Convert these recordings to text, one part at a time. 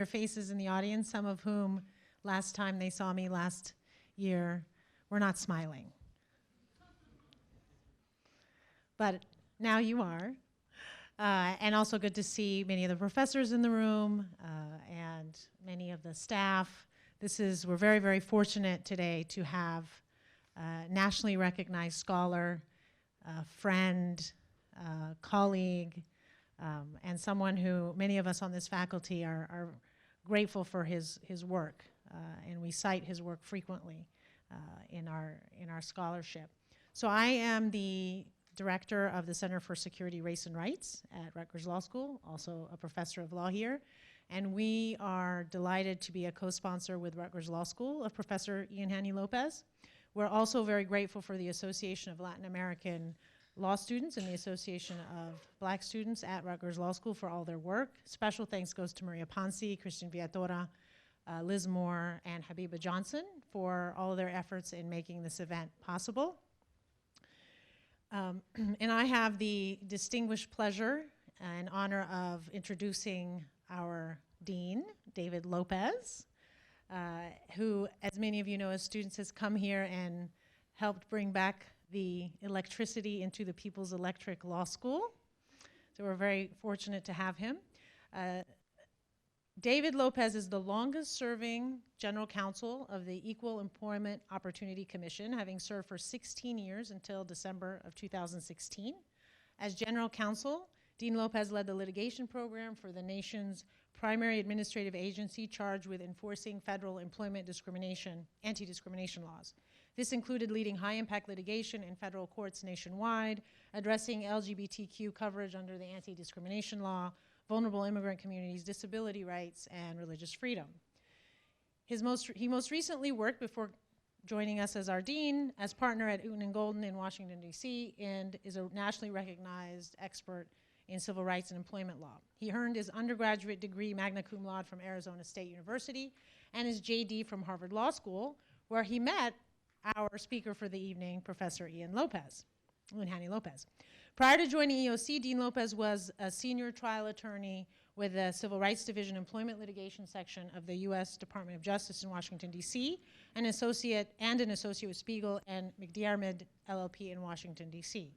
faces in the audience, some of whom last time they saw me last year were not smiling. But now you are. And also good to see many of the professors in the room and many of the staff. We're very, very fortunate today to have a nationally recognized scholar, friend, colleague, and someone who many of us on this faculty are grateful for his work, and we cite his work frequently in our scholarship. So I am the director of the Center for Security, Race, and Rights at Rutgers Law School, also a professor of law here, and we are delighted to be a co-sponsor with Rutgers Law School of Professor Haney López. We're also very grateful for the Association of Latin American Law Students and the Association of Black Students at Rutgers Law School for all their work. Special thanks goes to Maria Ponce, Christian Viatora, Liz Moore, and Habiba Johnson for all of their efforts in making this event possible. And I have the distinguished pleasure and honor of introducing our dean, David López, who, as many of you know as students, has come here and helped bring back the electricity into the People's Electric Law School. So we're very fortunate to have him. David López is the longest serving general counsel of the Equal Employment Opportunity Commission, having served for 16 years until December of 2016. As general counsel, Dean López led the litigation program for the nation's primary administrative agency charged with enforcing federal employment discrimination, anti-discrimination laws. This included leading high-impact litigation in federal courts nationwide, addressing LGBTQ coverage under the anti-discrimination law, vulnerable immigrant communities, disability rights, and religious freedom. He most recently worked, before joining us as our dean, as partner at Houghton & Golden in Washington, D.C., and is a nationally recognized expert in civil rights and employment law. He earned his undergraduate degree magna cum laude from Arizona State University and his JD from Harvard Law School, where he met our speaker for the evening, Professor Haney López. Prior to joining EOC, Dean López was a senior trial attorney with the Civil Rights Division Employment Litigation Section of the U.S. Department of Justice in Washington, D.C., an associate with Spiegel and McDiarmid LLP in Washington, D.C.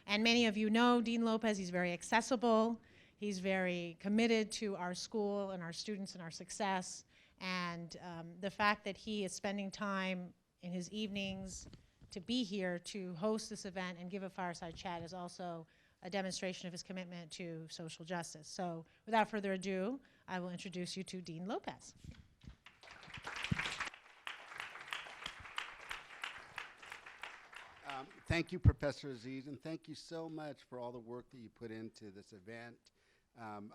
And many of you know Dean López. He's very accessible. He's very committed to our school and our students and our success. And the fact that he is spending time in his evenings to be here to host this event and give a fireside chat is also a demonstration of his commitment to social justice. So without further ado, I will introduce you to Dean López. Thank you, Professor Aziz, and thank you so much for all the work that you put into this event.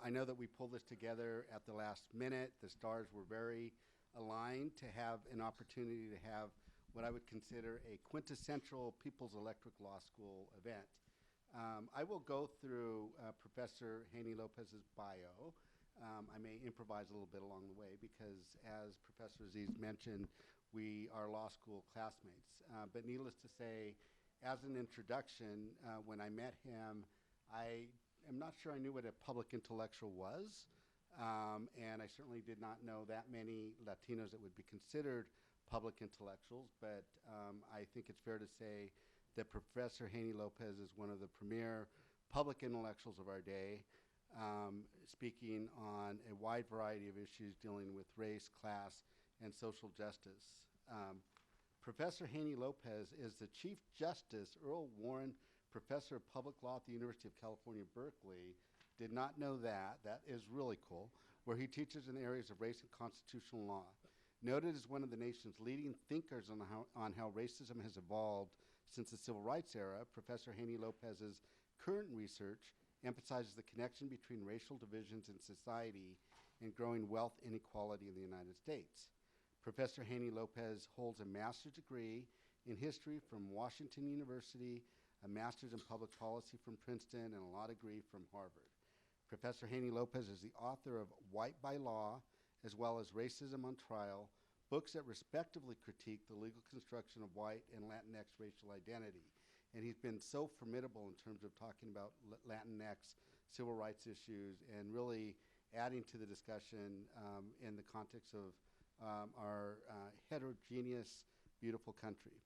I know that we pulled this together at the last minute. The stars were very aligned to have an opportunity to have what I would consider a quintessential People's Electric Law School event. I will go through Professor Haney López's bio. I may improvise a little bit along the way because, as Professor Aziz mentioned, we are law school classmates. But needless to say, as an introduction, when I met him, I am not sure I knew what a public intellectual was, and I certainly did not know that many Latinos that would be considered public intellectuals, but I think it's fair to say that Professor Haney López is one of the premier public intellectuals of our day, speaking on a wide variety of issues dealing with race, class, and social justice. Professor Haney López is the Chief Justice Earl Warren Professor of Public Law at the University of California, Berkeley. Did not know that. That is really cool, where he teaches in the areas of race and constitutional law. Noted as one of the nation's leading thinkers on how racism has evolved since the Civil Rights era, Professor Haney López's current research emphasizes the connection between racial divisions in society and growing wealth inequality in the United States. Professor Haney López holds a master's degree in history from Washington University, a master's in public policy from Princeton, and a law degree from Harvard. Professor Haney López is the author of White by Law, as well as Racism on Trial, books that respectively critique the legal construction of white and Latinx racial identity. And he's been so formidable in terms of talking about Latinx civil rights issues and really adding to the discussion in the context of our heterogeneous, beautiful country.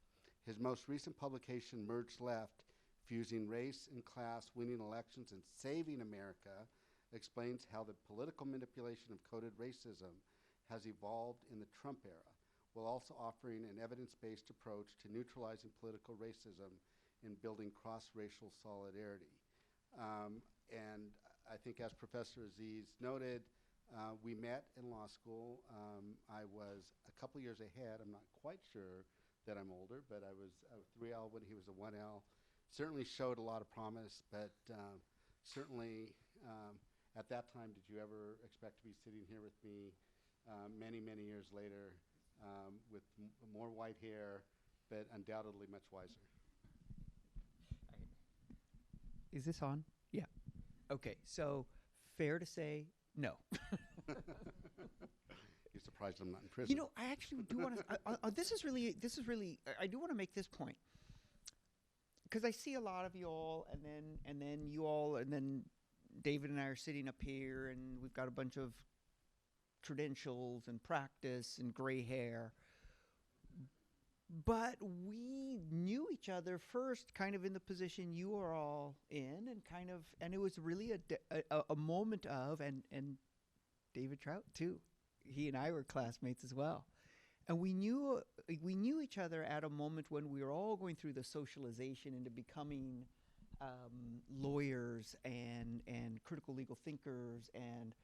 His most recent publication, Merged Left, Fusing Race and Class, Winning Elections, and Saving America, explains how the political manipulation of coded racism has evolved in the Trump era, while also offering an evidence-based approach to neutralizing political racism and building cross-racial solidarity. And I think, as Professor Aziz noted, we met in law school. I was a couple years ahead. I'm not quite sure that I'm older, but I was a 3L when he was a 1L. Certainly showed a lot of promise, but certainly at that time, did you ever expect to be sitting here with me many, many years later with more white hair, but undoubtedly much wiser? Is this on? Yeah. Okay, so fair to say no. You're surprised I'm not in prison. You know, I actually do want to. This is really. I do want to make this point because I see a lot of you all, and then you all, and then David and I are sitting up here, and we've got a bunch of credentials and practice and gray hair. But we knew each other first, kind of in the position you are all in, and it was really a moment of, and David Trout too. He and I were classmates as well, and we knew each other at a moment when we were all going through the socialization into becoming lawyers and critical legal thinkers and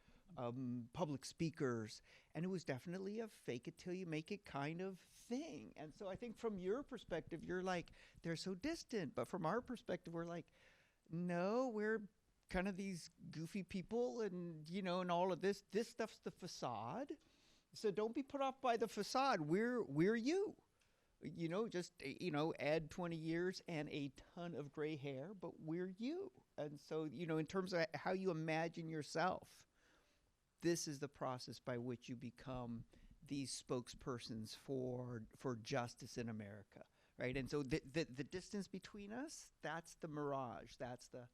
public speakers, and it was definitely a fake it till you make it kind of thing. And so I think from your perspective, you're like, they're so distant, but from our perspective, we're like, no, we're kind of these goofy people, and and all of this stuff's the facade. So don't be put off by the facade. We're you. Just add 20 years and a ton of gray hair, but we're you. And so in terms of how you imagine yourself, this is the process by which you become these spokespersons for justice in America, right? And so the distance between us, that's the mirage. That's the,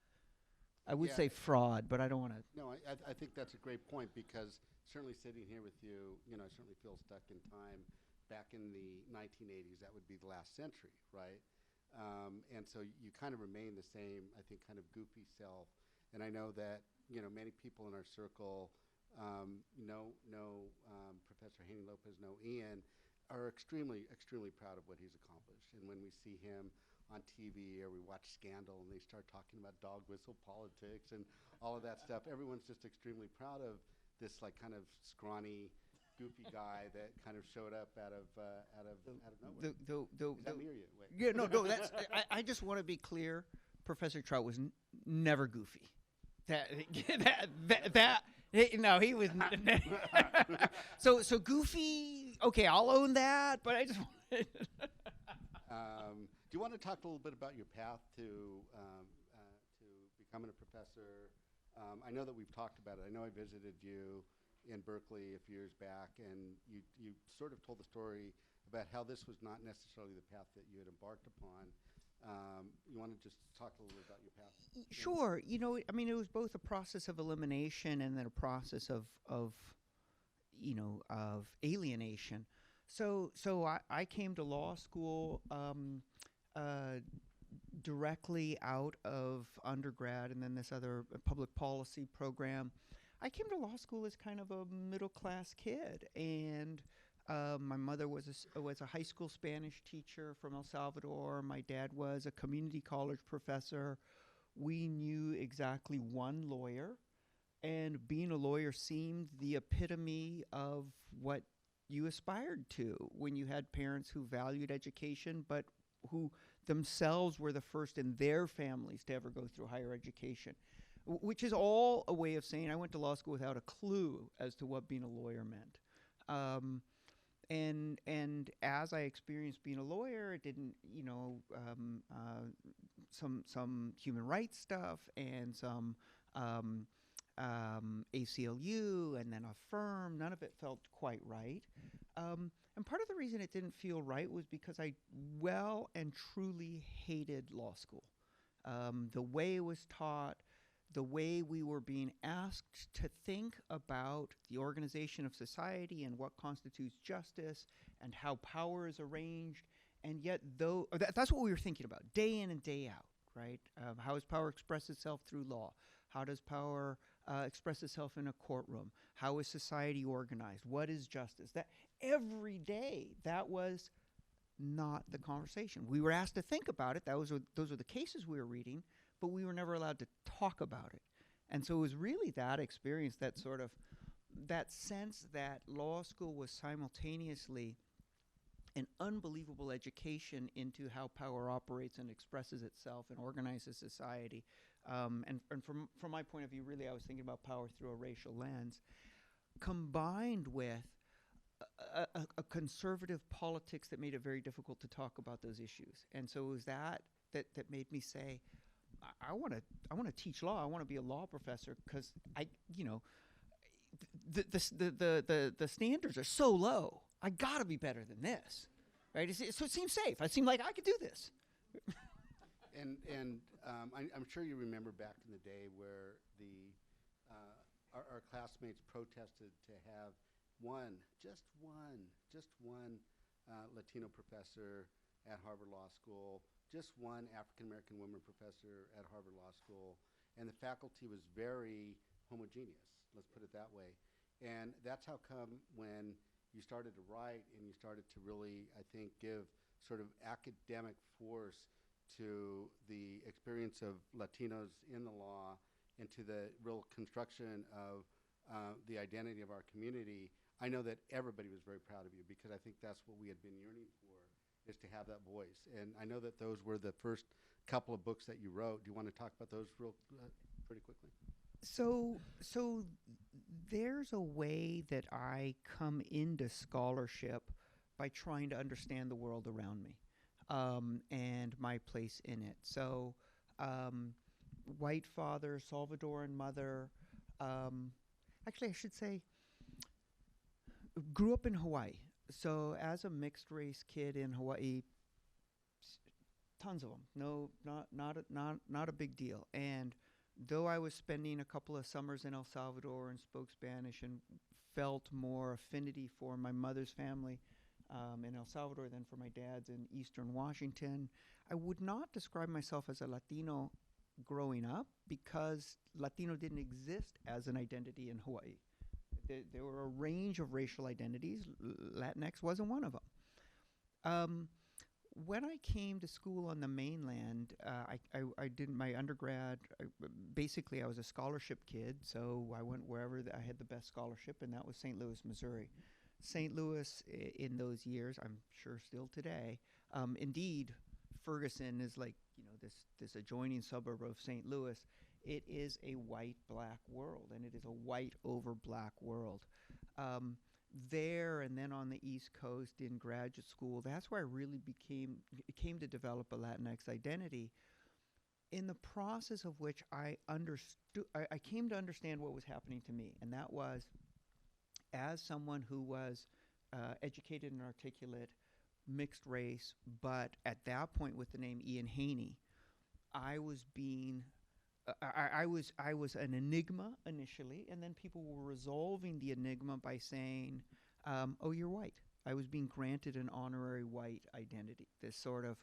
I would say fraud, but I don't want to. No, I think that's a great point, because certainly sitting here with you, I certainly feel stuck in time back in the 1980s. That would be the last century, right? And so you kind of remain the same, I think, kind of goofy self. And I know that, many people in our circle know Professor Haney López, know Ian, are extremely, extremely proud of what he's accomplished. And when we see him on TV or we watch Scandal and they start talking about dog whistle politics and all of that stuff, everyone's just extremely proud of this kind of scrawny, goofy guy that kind of showed up out of nowhere. Is that me or you? Wait. Yeah, no. That's. I just want to be clear. Professor Trout was never goofy. No, he was. So goofy. Okay, I'll own that. But I just. Do you want to talk a little bit about your path to becoming a professor? I know that we've talked about it. I know I visited you in Berkeley a few years back, and you sort of told the story about how this was not necessarily the path that you had embarked upon. You want to just talk a little bit about your path? Sure. It was both a process of elimination and then a process of alienation. So I came to law school directly out of undergrad and then this other public policy program. I came to law school as kind of a middle-class kid, and my mother was a high school Spanish teacher from El Salvador. My dad was a community college professor. We knew exactly one lawyer, and being a lawyer seemed the epitome of what you aspired to when you had parents who valued education, but who themselves were the first in their families to ever go through higher education, which is all a way of saying I went to law school without a clue as to what being a lawyer meant. And as I experienced being a lawyer, it didn't, some human rights stuff and some ACLU and then a firm. None of it felt quite right. And part of the reason it didn't feel right was because I well and truly hated law school. The way it was taught, the way we were being asked to think about the organization of society and what constitutes justice and how power is arranged. And yet, that's what we were thinking about day in and day out, right? How does power express itself through law? How does power express itself in a courtroom? How is society organized? What is justice? That every day, that was not the conversation. We were asked to think about it. Those were the cases we were reading, but we were never allowed to talk about it. And so it was really that experience, that sort of, that sense that law school was simultaneously an unbelievable education into how power operates and expresses itself and organizes society. And from my point of view, really, I was thinking about power through a racial lens, combined with a conservative politics that made it very difficult to talk about those issues. And so it was that made me say, I want to teach law. I want to be a law professor because the standards are so low. I got to be better than this, right? So it seemed safe. It seemed like I could do this. I'm sure you remember back in the day where our classmates protested to have just one Latino professor at Harvard Law School, just one African American woman professor at Harvard Law School, and the faculty was very homogeneous, let's put it that way. And that's how come when you started to write and you started to really, I think, give sort of academic force to the experience of Latinos in the law and to the real construction of the identity of our community, I know that everybody was very proud of you because I think that's what we had been yearning for, is to have that voice. And I know that those were the first couple of books that you wrote. Do you want to talk about those pretty quickly? So there's a way that I come into scholarship by trying to understand the world around me and my place in it. So white father, Salvadoran mother, actually I should say grew up in Hawaii. So as a mixed race kid in Hawaii, tons of them. No, not a big deal. And though I was spending a couple of summers in El Salvador and spoke Spanish and felt more affinity for my mother's family in El Salvador than for my dad's in Eastern Washington, I would not describe myself as a Latino growing up because Latino didn't exist as an identity in Hawaii. There were a range of racial identities. Latinx wasn't one of them. When I came to school on the mainland, I did my undergrad. Basically, I was a scholarship kid, so I went wherever I had the best scholarship, and that was St. Louis, Missouri. St. Louis, in those years, I'm sure still today, indeed, Ferguson is like this adjoining suburb of St. Louis. It is a white-black world, and it is a white over black world. There and then on the East Coast in graduate school, that's where I really came to develop a Latinx identity, in the process of which I came to understand what was happening to me, and that was, as someone who was educated and articulate, mixed race, but at that point with the name Ian Haney, I was an enigma initially, and then people were resolving the enigma by saying, oh, you're white. I was being granted an honorary white identity. This sort of,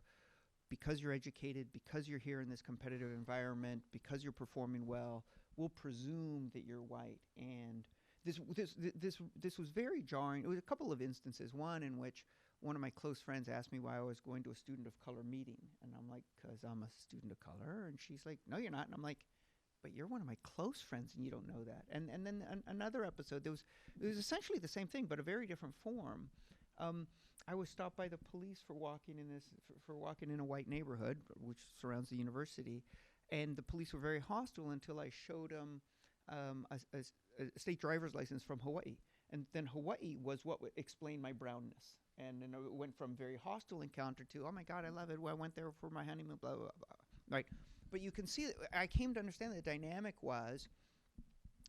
because you're educated, because you're here in this competitive environment, because you're performing well, we'll presume that you're white. And this was very jarring. It was a couple of instances. One in which one of my close friends asked me why I was going to a student of color meeting. And I'm like, because I'm a student of color. And she's like, no, you're not. And I'm like, but you're one of my close friends and you don't know that. And then another episode, it was essentially the same thing, but a very different form. I was stopped by the police for walking in a white neighborhood, which surrounds the university. And the police were very hostile until I showed them a state driver's license from Hawaii. And then Hawaii was what explained my brownness. And then it went from very hostile encounter to, oh my God, I love it. Well, I went there for my honeymoon, blah, blah, blah. Right. But you can see that I came to understand the dynamic was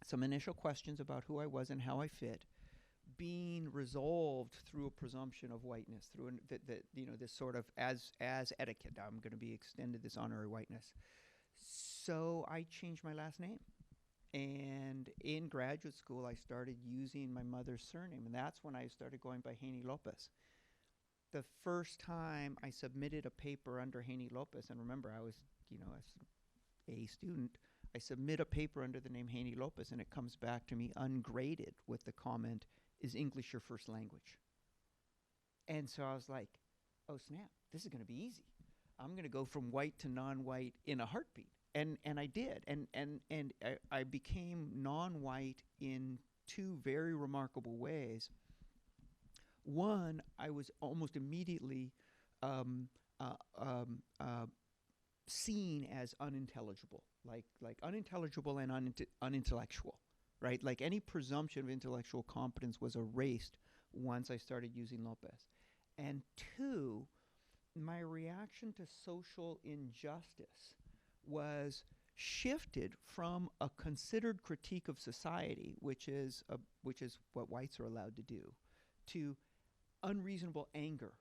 some initial questions about who I was and how I fit being resolved through a presumption of whiteness, through this sort of as etiquette. I'm going to be extended this honorary whiteness. so I changed my last name. And in graduate school, I started using my mother's surname, and that's when I started going by Haney López. The first time I submitted a paper under Haney López, and remember, I was, as a student, I submit a paper under the name Haney López, and it comes back to me ungraded with the comment, "Is English your first language?" And so I was like, oh snap, this is going to be easy. I'm going to go from white to non-white in a heartbeat. And I did. And I became non-white in two very remarkable ways. One, I was almost immediately seen as unintelligible, like unintelligible and unintellectual, right? Like any presumption of intellectual competence was erased once I started using Lopez. And two, my reaction to social injustice was shifted from a considered critique of society, which is what whites are allowed to do, to unreasonable anger,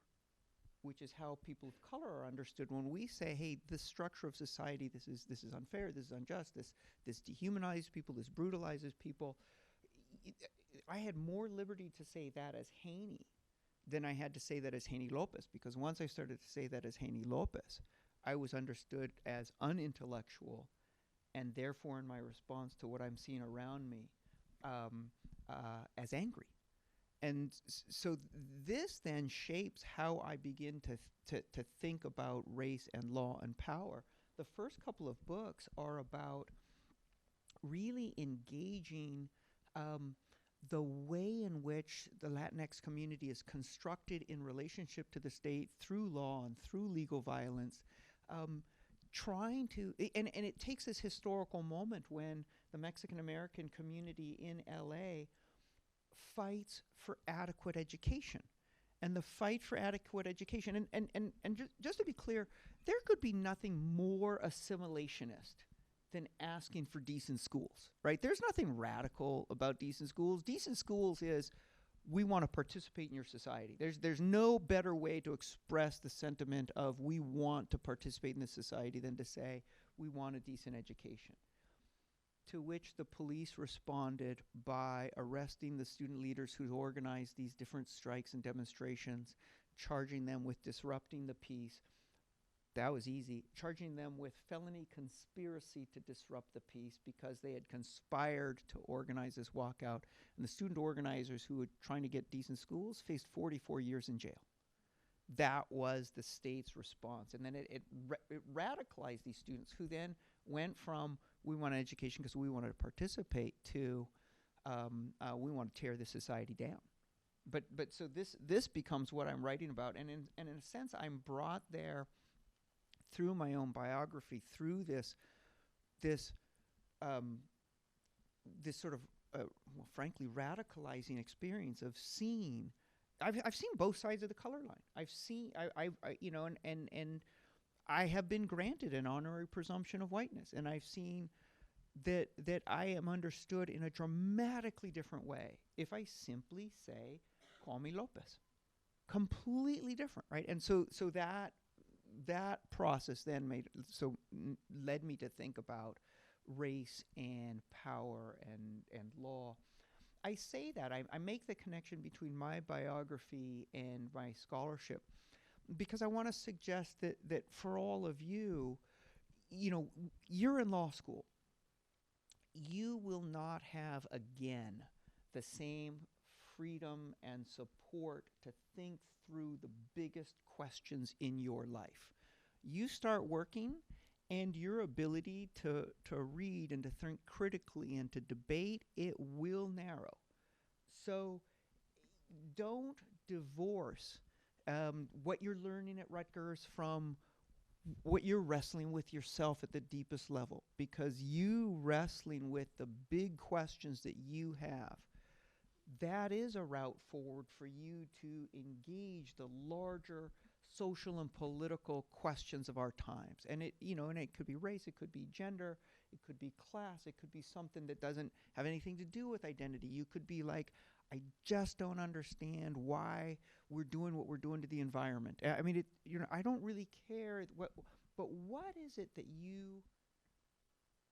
which is how people of color are understood. When we say, hey, this structure of society, this is unfair, this is unjust, this dehumanizes people, this brutalizes people, I had more liberty to say that as Haney than I had to say that as Haney López, because once I started to say that as Haney López, I was understood as unintellectual, and therefore in my response to what I'm seeing around me, as angry. And so this then shapes how I begin to think about race and law and power. The first couple of books are about really engaging the way in which the Latinx community is constructed in relationship to the state through law and through legal violence, trying to, and it takes this historical moment when the Mexican-American community in LA fights for adequate education. And the fight for adequate education, and just to be clear, there could be nothing more assimilationist than asking for decent schools, right? There's nothing radical about decent schools. Decent schools is, we want to participate in your society. There's no better way to express the sentiment of we want to participate in this society than to say we want a decent education. To which the police responded by arresting the student leaders who organized these different strikes and demonstrations, charging them with disrupting the peace. That was easy. Charging them with felony conspiracy to disrupt the peace because they had conspired to organize this walkout. And the student organizers who were trying to get decent schools faced 44 years in jail. That was the state's response. And then it radicalized these students who then went from, we want an education because we wanted to participate, to we want to tear this society down. But so this becomes what I'm writing about. And in a sense, I'm brought there through my own biography, through this sort of, frankly, radicalizing experience of seeing. I've seen both sides of the color line. I've seen, and I have been granted an honorary presumption of whiteness, and I've seen that I am understood in a dramatically different way if I simply say, call me López. Completely different, right? And so that process then led me to think about race and power and law. I say that, I make the connection between my biography and my scholarship because I want to suggest that for all of you, you're in law school. You will not have, again, the same freedom and support to think through the biggest questions in your life. You start working, and your ability to read and to think critically and to debate, it will narrow. So don't divorce what you're learning at Rutgers from what you're wrestling with yourself at the deepest level, because you wrestling with the big questions that you have, that is a route forward for you to engage the larger social and political questions of our times. And it could be race, it could be gender, it could be class, it could be something that doesn't have anything to do with identity. You could be like, I just don't understand why we're doing what we're doing to the environment. I mean, I don't really care but what is it that you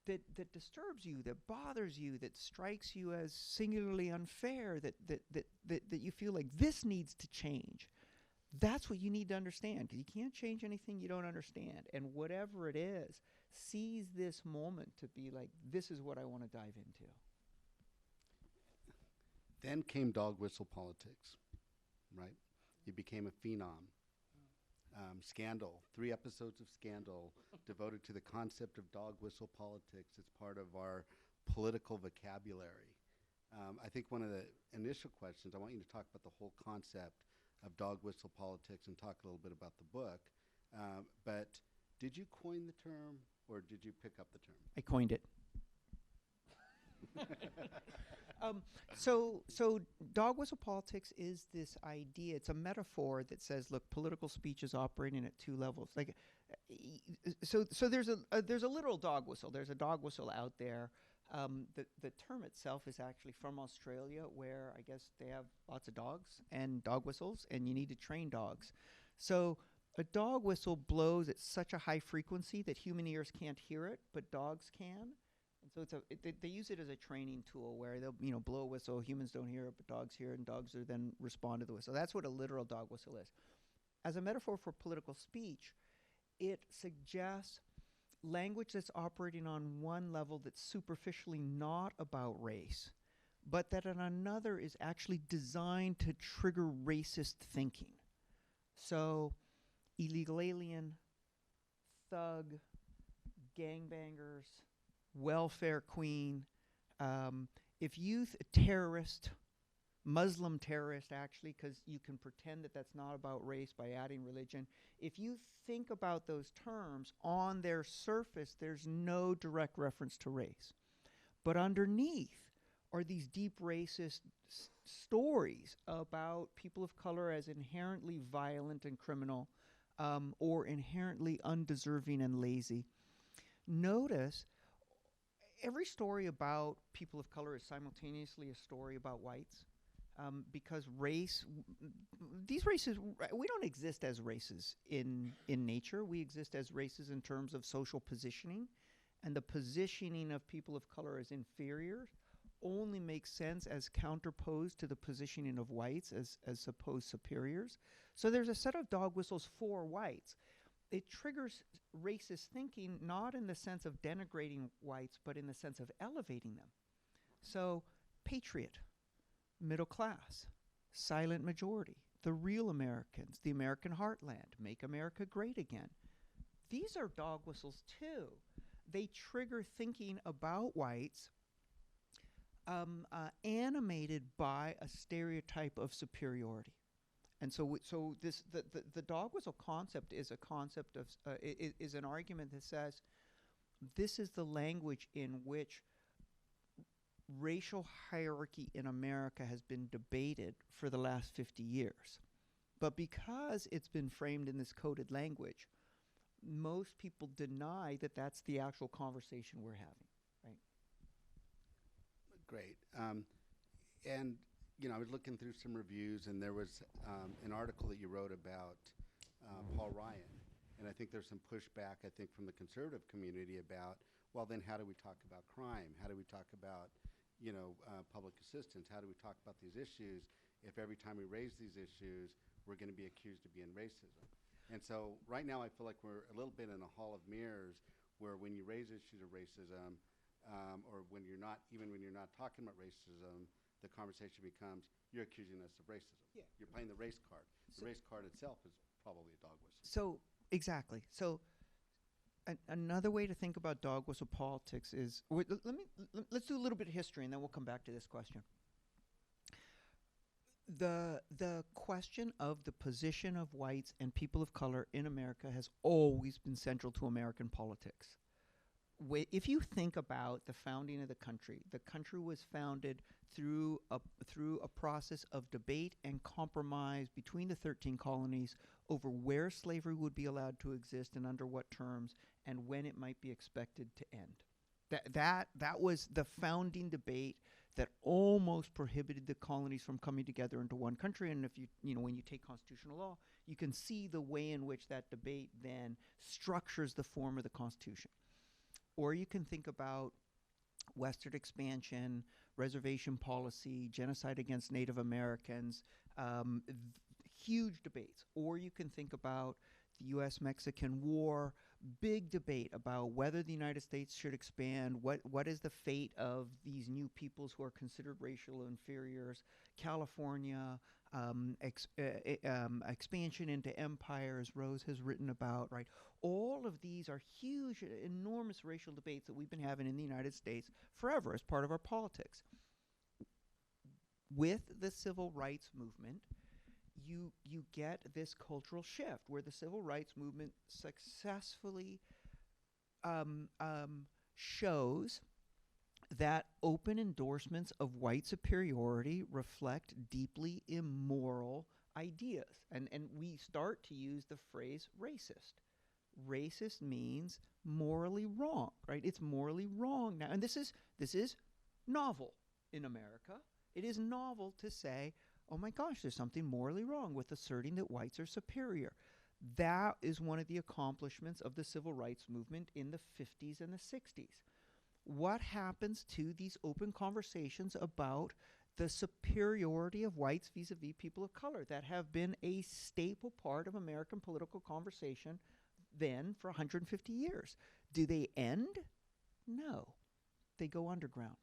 that disturbs you, that bothers you, that strikes you as singularly unfair, that you feel like this needs to change. That's what you need to understand, because you can't change anything you don't understand. And whatever it is, seize this moment to be like, this is what I want to dive into. Then came dog whistle politics, right? You became a phenom. Scandal, 3 episodes of Scandal devoted to the concept of dog whistle politics. It's part of our political vocabulary. I think one of the initial questions, I want you to talk about the whole concept of dog whistle politics and talk a little bit about the book. But did you coin the term, or did you pick up the term? I coined it. So dog whistle politics is this idea. It's a metaphor that says, look, political speech is operating at 2 levels. Like, so there's a literal dog whistle. There's a dog whistle out there. The term itself is actually from Australia, where I guess they have lots of dogs and dog whistles, and you need to train dogs. So a dog whistle blows at such a high frequency that human ears can't hear it, but dogs can. And so they use it as a training tool where they'll blow a whistle, humans don't hear it, but dogs hear it, and dogs are then respond to the whistle. That's what a literal dog whistle is. As a metaphor for political speech, it suggests language that's operating on one level that's superficially not about race, but that on another is actually designed to trigger racist thinking. So illegal alien, thug, gangbangers, welfare queen, terrorist, Muslim terrorist, actually, because you can pretend that that's not about race by adding religion. If you think about those terms, on their surface, there's no direct reference to race. But underneath are these deep racist stories about people of color as inherently violent and criminal, or inherently undeserving and lazy. Notice every story about people of color is simultaneously a story about whites, because these races, we don't exist as races in nature. We exist as races in terms of social positioning, and the positioning of people of color as inferior only makes sense as counterposed to the positioning of whites as supposed superiors. So there's a set of dog whistles for whites. It triggers racist thinking, not in the sense of denigrating whites, but in the sense of elevating them. So patriot, middle class, silent majority, the real Americans, the American heartland, make America great again. These are dog whistles too. They trigger thinking about whites, animated by a stereotype of superiority. And so the dog whistle concept is a concept of, is an argument that says this is the language in which racial hierarchy in America has been debated for the last 50 years. But because it's been framed in this coded language, most people deny that that's the actual conversation we're having, right? Great. And I was looking through some reviews, and there was an article that you wrote about Paul Ryan. And I think there's some pushback, I think, from the conservative community about, well, then how do we talk about crime? How do we talk about, public assistance? How do we talk about these issues if every time we raise these issues, we're going to be accused of being racism? And so right now I feel like we're a little bit in a hall of mirrors where when you raise issues of racism, or when you're not talking about racism, the conversation becomes, you're accusing us of racism. Yeah. You're playing the race card. The race card itself is probably a dog whistle. So, exactly. So, another way to think about dog whistle politics is, let's do a little bit of history, and then we'll come back to this question. The question of the position of whites and people of color in America has always been central to American politics. If you think about the founding of the country was founded through a process of debate and compromise between the 13 colonies over where slavery would be allowed to exist and under what terms, and when it might be expected to end. That was the founding debate that almost prohibited the colonies from coming together into one country. And if when you take constitutional law, you can see the way in which that debate then structures the form of the Constitution. or you can think about Western expansion, reservation policy, genocide against Native Americans, huge debates. Or you can think about the U.S.-Mexican War, big debate about whether the United States should expand, what is the fate of these new peoples who are considered racial inferiors, California, expansion into empire, as Rose has written about, right? All of these are huge, enormous racial debates that we've been having in the United States forever as part of our politics. With the civil rights movement, you get this cultural shift where the civil rights movement successfully shows that open endorsements of white superiority reflect deeply immoral ideas. And we start to use the phrase racist. Racist means morally wrong, right? It's morally wrong now. And this is novel in America. It is novel to say, oh my gosh, there's something morally wrong with asserting that whites are superior. That is one of the accomplishments of the civil rights movement in the 50s and the 60s. What happens to these open conversations about the superiority of whites vis-a-vis people of color that have been a staple part of American political conversation then for 150 years? Do they end? No. They go underground.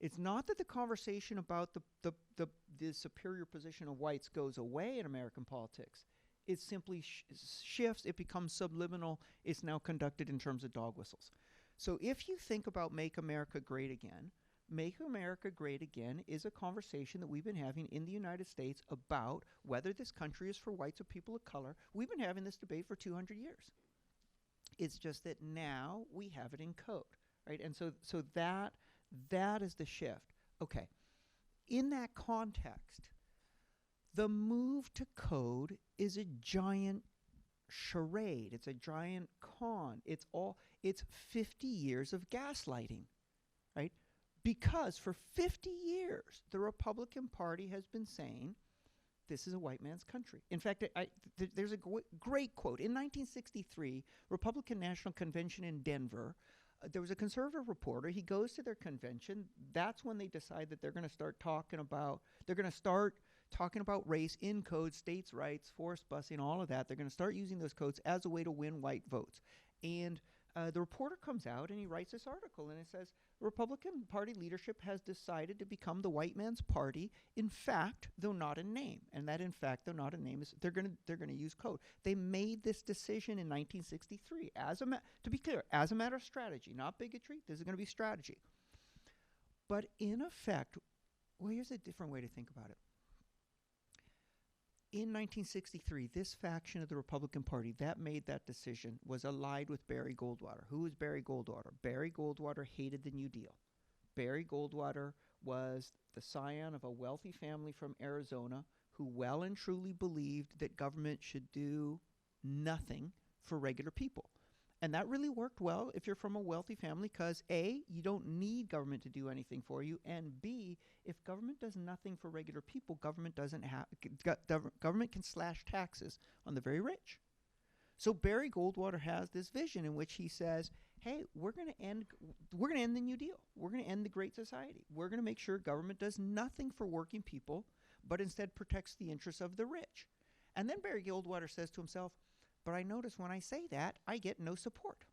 It's not that the conversation about the superior position of whites goes away in American politics. It simply shifts. It becomes subliminal. It's now conducted in terms of dog whistles. So if you think about Make America Great Again, Make America Great Again is a conversation that we've been having in the United States about whether this country is for whites or people of color. We've been having this debate for 200 years. It's just that now we have it in code, right? And so that is the shift. Okay. In that context, the move to code is a giant charade. It's a giant con. It's 50 years of gaslighting, right? Because for 50 years, the Republican Party has been saying, this is a white man's country. In fact, there's a great quote. In 1963, Republican National Convention in Denver, there was a conservative reporter. He goes to their convention. That's when they decide that they're going to start talking about race in code, states' rights, forced busing, all of that. They're going to start using those codes as a way to win white votes. And the reporter comes out and he writes this article, and it says, Republican Party leadership has decided to become the white man's party, in fact, though not in name. And that in fact, though not in name, is they're going to use code. They made this decision in 1963, to be clear, as a matter of strategy, not bigotry. This is going to be strategy. But in effect, well, here's a different way to think about it. In 1963, this faction of the Republican Party that made that decision was allied with Barry Goldwater. Who was Barry Goldwater? Barry Goldwater hated the New Deal. Barry Goldwater was the scion of a wealthy family from Arizona who well and truly believed that government should do nothing for regular people. And that really worked well if you're from a wealthy family because A, you don't need government to do anything for you, and B, if government does nothing for regular people, government can slash taxes on the very rich. So Barry Goldwater has this vision in which he says, hey, we're going to end the New Deal. We're going to end the Great Society. We're going to make sure government does nothing for working people, but instead protects the interests of the rich. And then Barry Goldwater says to himself, but I notice when I say that, I get no support.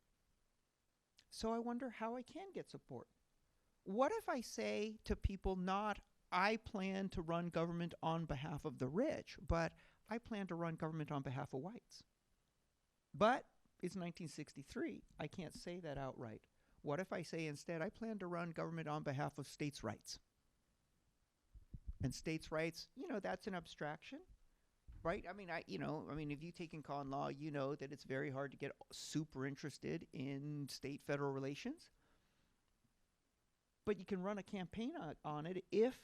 So I wonder how I can get support. What if I say to people not, I plan to run government on behalf of the rich, but I plan to run government on behalf of whites? But it's 1963. I can't say that outright. What if I say instead, I plan to run government on behalf of states' rights? And states' rights, that's an abstraction. Right? If you take in con law, you know that it's very hard to get super interested in state-federal relations. But you can run a campaign on it if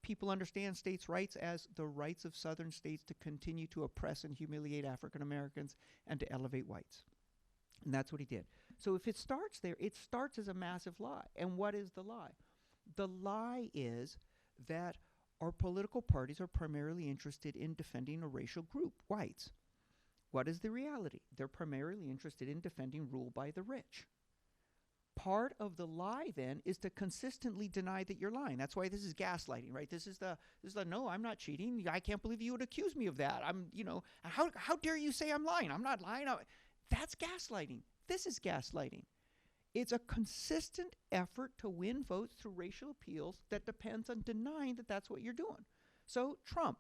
people understand states' rights as the rights of southern states to continue to oppress and humiliate African Americans and to elevate whites. And that's what he did. So if it starts there, it starts as a massive lie. And what is the lie? The lie is that our political parties are primarily interested in defending a racial group, whites. What is the reality? They're primarily interested in defending rule by the rich. part of the lie then is to consistently deny that you're lying. That's why this is gaslighting, right? This is the no, I'm not cheating. I can't believe you would accuse me of that. How dare you say I'm lying? I'm not lying. That's gaslighting. This is gaslighting. It's a consistent effort to win votes through racial appeals that depends on denying that that's what you're doing. So Trump,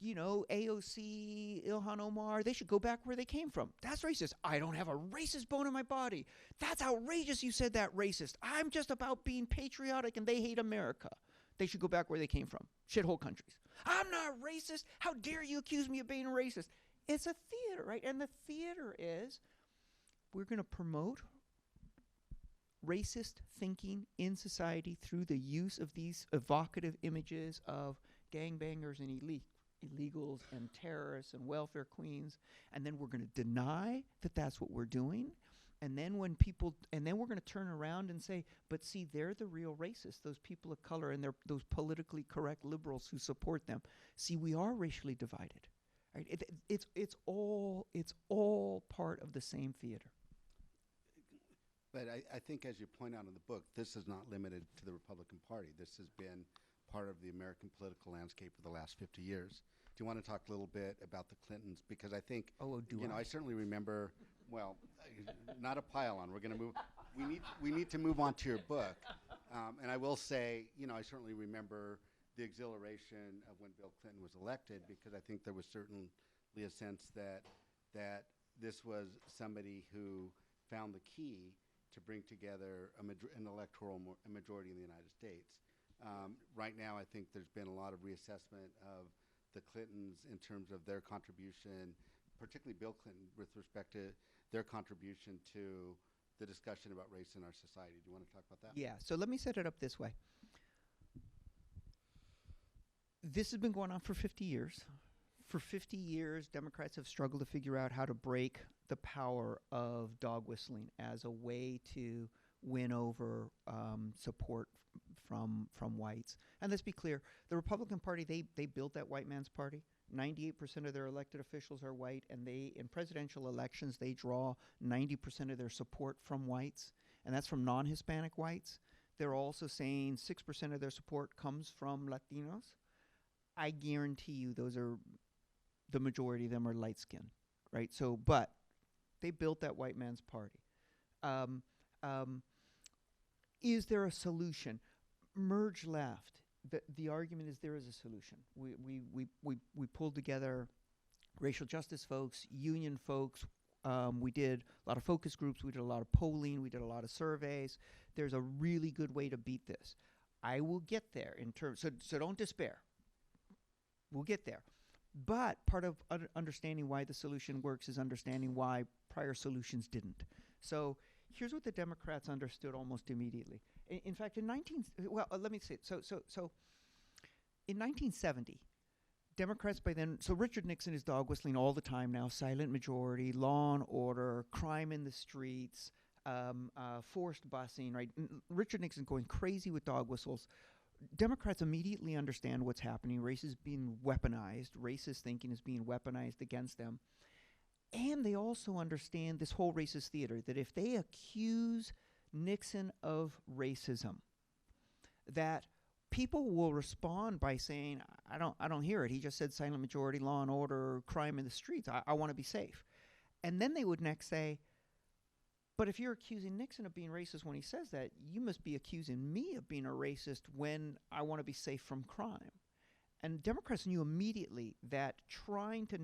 AOC, Ilhan Omar, they should go back where they came from. That's racist. I don't have a racist bone in my body. That's outrageous you said that, racist. I'm just about being patriotic and they hate America. They should go back where they came from. Shithole countries. I'm not racist. How dare you accuse me of being racist? It's a theater, right? And the theater is, we're going to promote racist thinking in society through the use of these evocative images of gangbangers and illegals and terrorists and welfare queens, and then we're going to deny that that's what we're doing, and then we're going to turn around and say, but see, they're the real racists, those people of color, and they're those politically correct liberals who support them. See, we are racially divided, right? It's all part of the same theater. But I think, as you point out in the book, this is not limited to the Republican Party. This has been part of the American political landscape for the last 50 years. Do you want to talk a little bit about the Clintons? Because I think, I certainly remember, well, not a pile on. We're going to move. We need to move on to your book. And I will say, I certainly remember the exhilaration of when Bill Clinton was elected, because I think there was certainly a sense that this was somebody who found the key to bring together an electoral majority in the United States. Right now, I think there's been a lot of reassessment of the Clintons in terms of their contribution, particularly Bill Clinton, with respect to their contribution to the discussion about race in our society. Do you want to talk about that? Yeah, so let me set it up this way. This has been going on for 50 years. For 50 years, Democrats have struggled to figure out how to break the power of dog whistling as a way to win over support from whites. And let's be clear, the Republican Party, they built that white man's party. 98% of their elected officials are white, and in presidential elections, they draw 90% of their support from whites, and that's from non-Hispanic whites. They're also saying 6% of their support comes from Latinos. I guarantee you the majority of them are light-skinned, right? So, but they built that white man's party. Is there a solution? Merge left. The argument is there is a solution. We pulled together racial justice folks, union folks. We did a lot of focus groups. We did a lot of polling. We did a lot of surveys. There's a really good way to beat this. I will get there in terms. So don't despair. We'll get there. But part of understanding why the solution works is understanding why prior solutions didn't. So here's what the Democrats understood almost immediately. In fact, let me say it. So in 1970, Democrats by then, so Richard Nixon is dog whistling all the time now, silent majority, law and order, crime in the streets, forced busing, right? Richard Nixon going crazy with dog whistles. Democrats immediately understand what's happening. Race is being weaponized. Racist thinking is being weaponized against them. And they also understand this whole racist theater, that if they accuse Nixon of racism, that people will respond by saying, I don't hear it. He just said silent majority, law and order, crime in the streets. I want to be safe. And then they would next say, but if you're accusing Nixon of being racist when he says that, you must be accusing me of being a racist when I want to be safe from crime. And Democrats knew immediately that trying to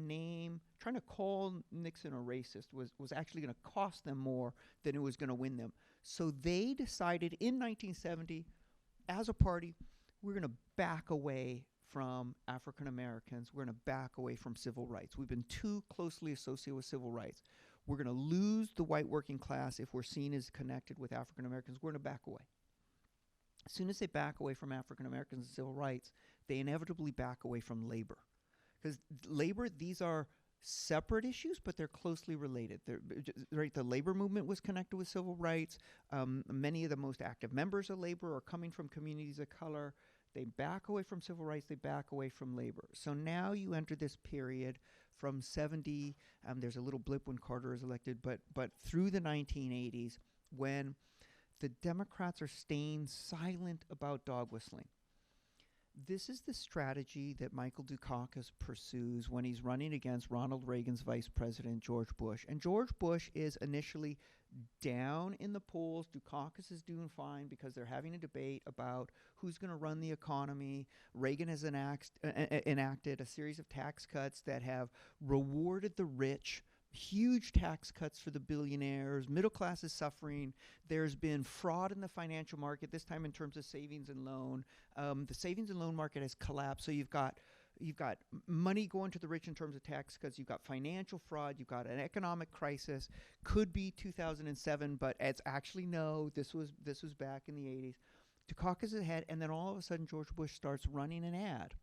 call Nixon a racist was actually going to cost them more than it was going to win them. So they decided in 1970, as a party, we're going to back away from African Americans. We're going to back away from civil rights. We've been too closely associated with civil rights. We're going to lose the white working class if we're seen as connected with African Americans. We're going to back away. As soon as they back away from African Americans and civil rights, they inevitably back away from labor. Because labor, these are separate issues, but they're closely related. Right, the labor movement was connected with civil rights. Many of the most active members of labor are coming from communities of color. They back away from civil rights. They back away from labor. So now you enter this period from 70. There's a little blip when Carter is elected, but through the 1980s, when the Democrats are staying silent about dog whistling. This is the strategy that Michael Dukakis pursues when he's running against Ronald Reagan's vice president, George Bush. And George Bush is initially down in the polls. Dukakis is doing fine because they're having a debate about who's going to run the economy. Reagan has enacted a series of tax cuts that have rewarded the rich, huge tax cuts for the billionaires. Middle class is suffering. There's been fraud in the financial market, this time in terms of savings and loan. The savings and loan market has collapsed. So you've got money going to the rich in terms of tax cuts. You've got financial fraud. You've got an economic crisis. Could be 2007, but it's actually no. This was back in the 80s. Dukakis is ahead, and then all of a sudden George Bush starts running an ad.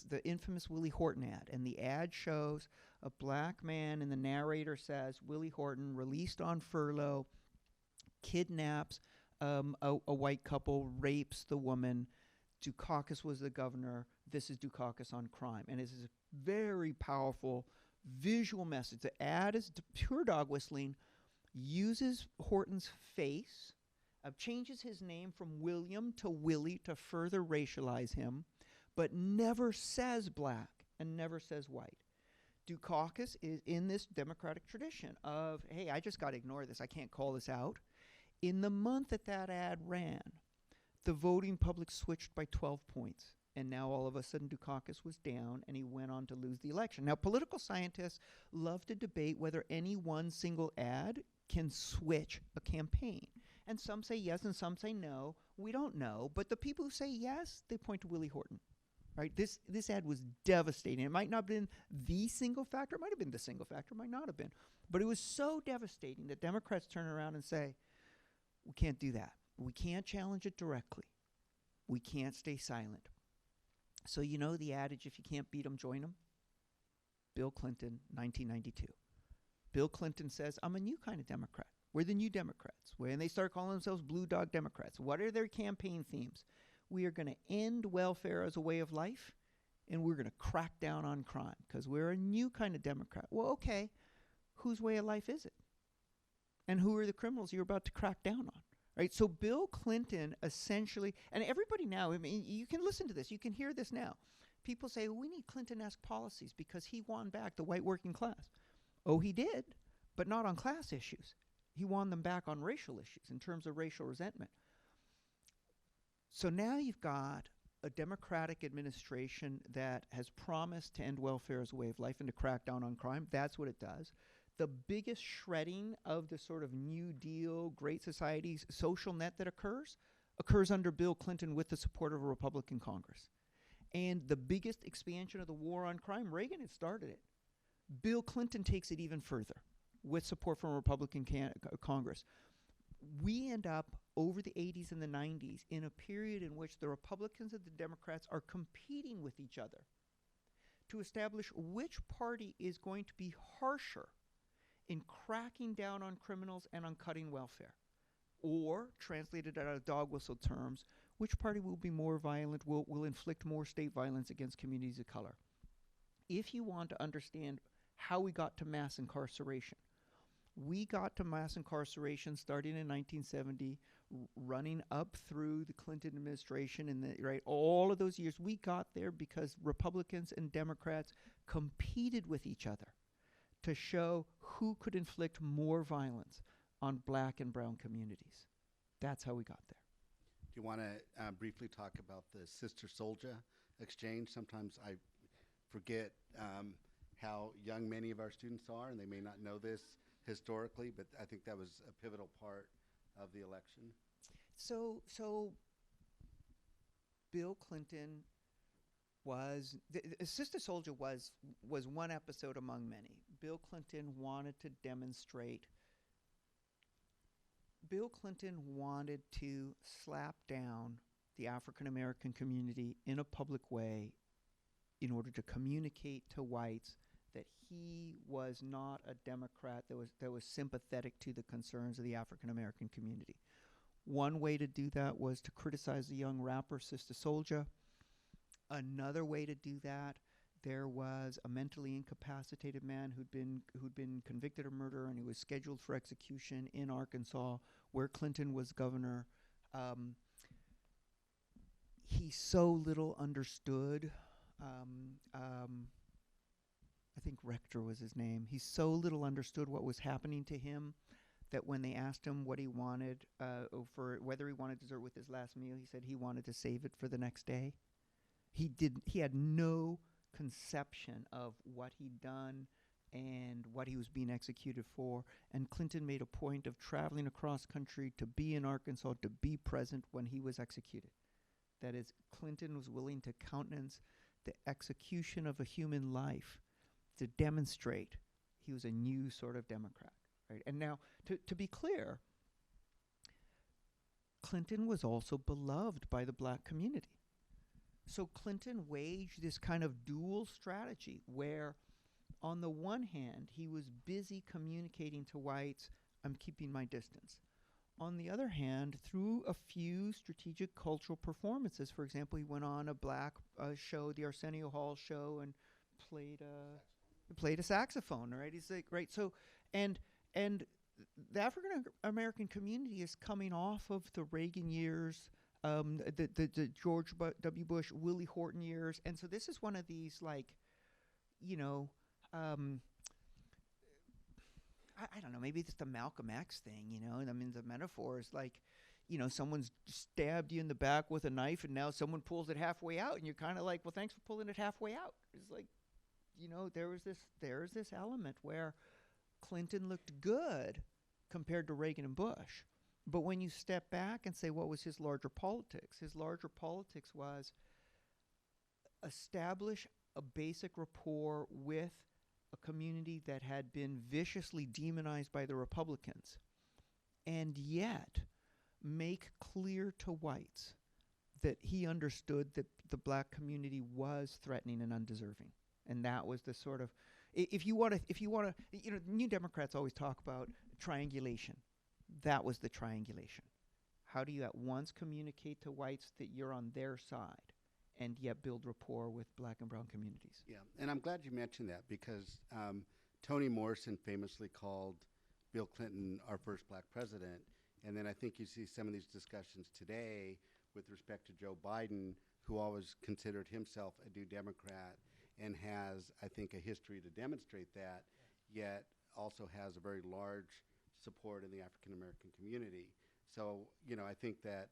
The infamous Willie Horton ad. And the ad shows a black man, and the narrator says, Willie Horton, released on furlough, kidnaps a white couple, rapes the woman. Dukakis was the governor. This is Dukakis on crime. And it's a very powerful visual message. The ad is pure dog whistling, uses Horton's face, changes his name from William to Willie to further racialize him, but never says black and never says white. Dukakis is in this Democratic tradition of, hey, I just got to ignore this. I can't call this out. In the month that ad ran, the voting public switched by 12 points. And now all of a sudden Dukakis was down and he went on to lose the election. Now, political scientists love to debate whether any one single ad can switch a campaign. And some say yes and some say no. We don't know. But the people who say yes, they point to Willie Horton. Right? This ad was devastating. It might not have been the single factor. It might have been the single factor. It might not have been. But it was so devastating that Democrats turn around and say, we can't do that. We can't challenge it directly. We can't stay silent. So you know the adage, if you can't beat them, join them? Bill Clinton, 1992. Bill Clinton says, I'm a new kind of Democrat. We're the new Democrats. When they start calling themselves Blue Dog Democrats, what are their campaign themes? We are going to end welfare as a way of life, and we're going to crack down on crime because we're a new kind of Democrat. Well, okay, whose way of life is it? And who are the criminals you're about to crack down on? Right? So Bill Clinton essentially, and everybody now, I mean, you can listen to this. You can hear this now. People say, well, we need Clinton-esque policies because he won back the white working class. Oh, he did, but not on class issues. He won them back on racial issues in terms of racial resentment. So now you've got a Democratic administration that has promised to end welfare as a way of life and to crack down on crime. That's what it does. The biggest shredding of the sort of New Deal, Great Society's social net that occurs under Bill Clinton with the support of a Republican Congress. And the biggest expansion of the war on crime, Reagan had started it. Bill Clinton takes it even further with support from a Republican Congress. We end up over the 80s and the 90s in a period in which the Republicans and the Democrats are competing with each other to establish which party is going to be harsher in cracking down on criminals and on cutting welfare. Or, translated out of dog whistle terms, which party will be more violent, will inflict more state violence against communities of color. If you want to understand how we got to mass incarceration, we got to mass incarceration starting in 1970, running up through the Clinton administration and all of those years. We got there because Republicans and Democrats competed with each other to show who could inflict more violence on black and brown communities. That's how we got there. Do you want to briefly talk about the Sister Souljah exchange? Sometimes I forget how young many of our students are, and they may not know this historically, but I think that was a pivotal part of the election. So Bill Clinton was, Sister Souljah was one episode among many. Bill Clinton wanted to demonstrate, Bill Clinton wanted to slap down the African American community in a public way in order to communicate to whites that he was not a Democrat that was sympathetic to the concerns of the African American community. One way to do that was to criticize the young rapper Sister Souljah. Another way to do that, there was a mentally incapacitated man who'd been convicted of murder, and he was scheduled for execution in Arkansas where Clinton was governor, he so little understood. I think Rector was his name. He so little understood what was happening to him that when they asked him what he wanted, for whether he wanted dessert with his last meal, he said he wanted to save it for the next day. He had no conception of what he'd done and what he was being executed for. And Clinton made a point of traveling across country to be in Arkansas, to be present when he was executed. That is, Clinton was willing to countenance the execution of a human life to demonstrate he was a new sort of Democrat. Right? And now, to be clear, Clinton was also beloved by the black community. So Clinton waged this kind of dual strategy where, on the one hand, he was busy communicating to whites, I'm keeping my distance. On the other hand, through a few strategic cultural performances, for example, he went on a black show, the Arsenio Hall show, and played a saxophone, right? He's like, right, so, and the African American community is coming off of the Reagan years, the George W. Bush, Willie Horton years, and so this is one of these, like, you know, I don't know, maybe it's the Malcolm X thing, you know, I mean, the metaphor is like, you know, someone's stabbed you in the back with a knife and now someone pulls it halfway out and you're kind of like, well, thanks for pulling it halfway out. It's like, you know, there is this element where Clinton looked good compared to Reagan and Bush. But when you step back and say, what was his larger politics? His larger politics was establish a basic rapport with a community that had been viciously demonized by the Republicans, and yet make clear to whites that he understood that the black community was threatening and undeserving. And that was the sort of, if you want to, you know, New Democrats always talk about triangulation. That was the triangulation. How do you at once communicate to whites that you're on their side and yet build rapport with black and brown communities? Yeah, and I'm glad you mentioned that because Toni Morrison famously called Bill Clinton our first black president. And then I think you see some of these discussions today with respect to Joe Biden, who always considered himself a new Democrat and has, I think, a history to demonstrate that, yet also has a very large support in the African American community. So, you know, I think that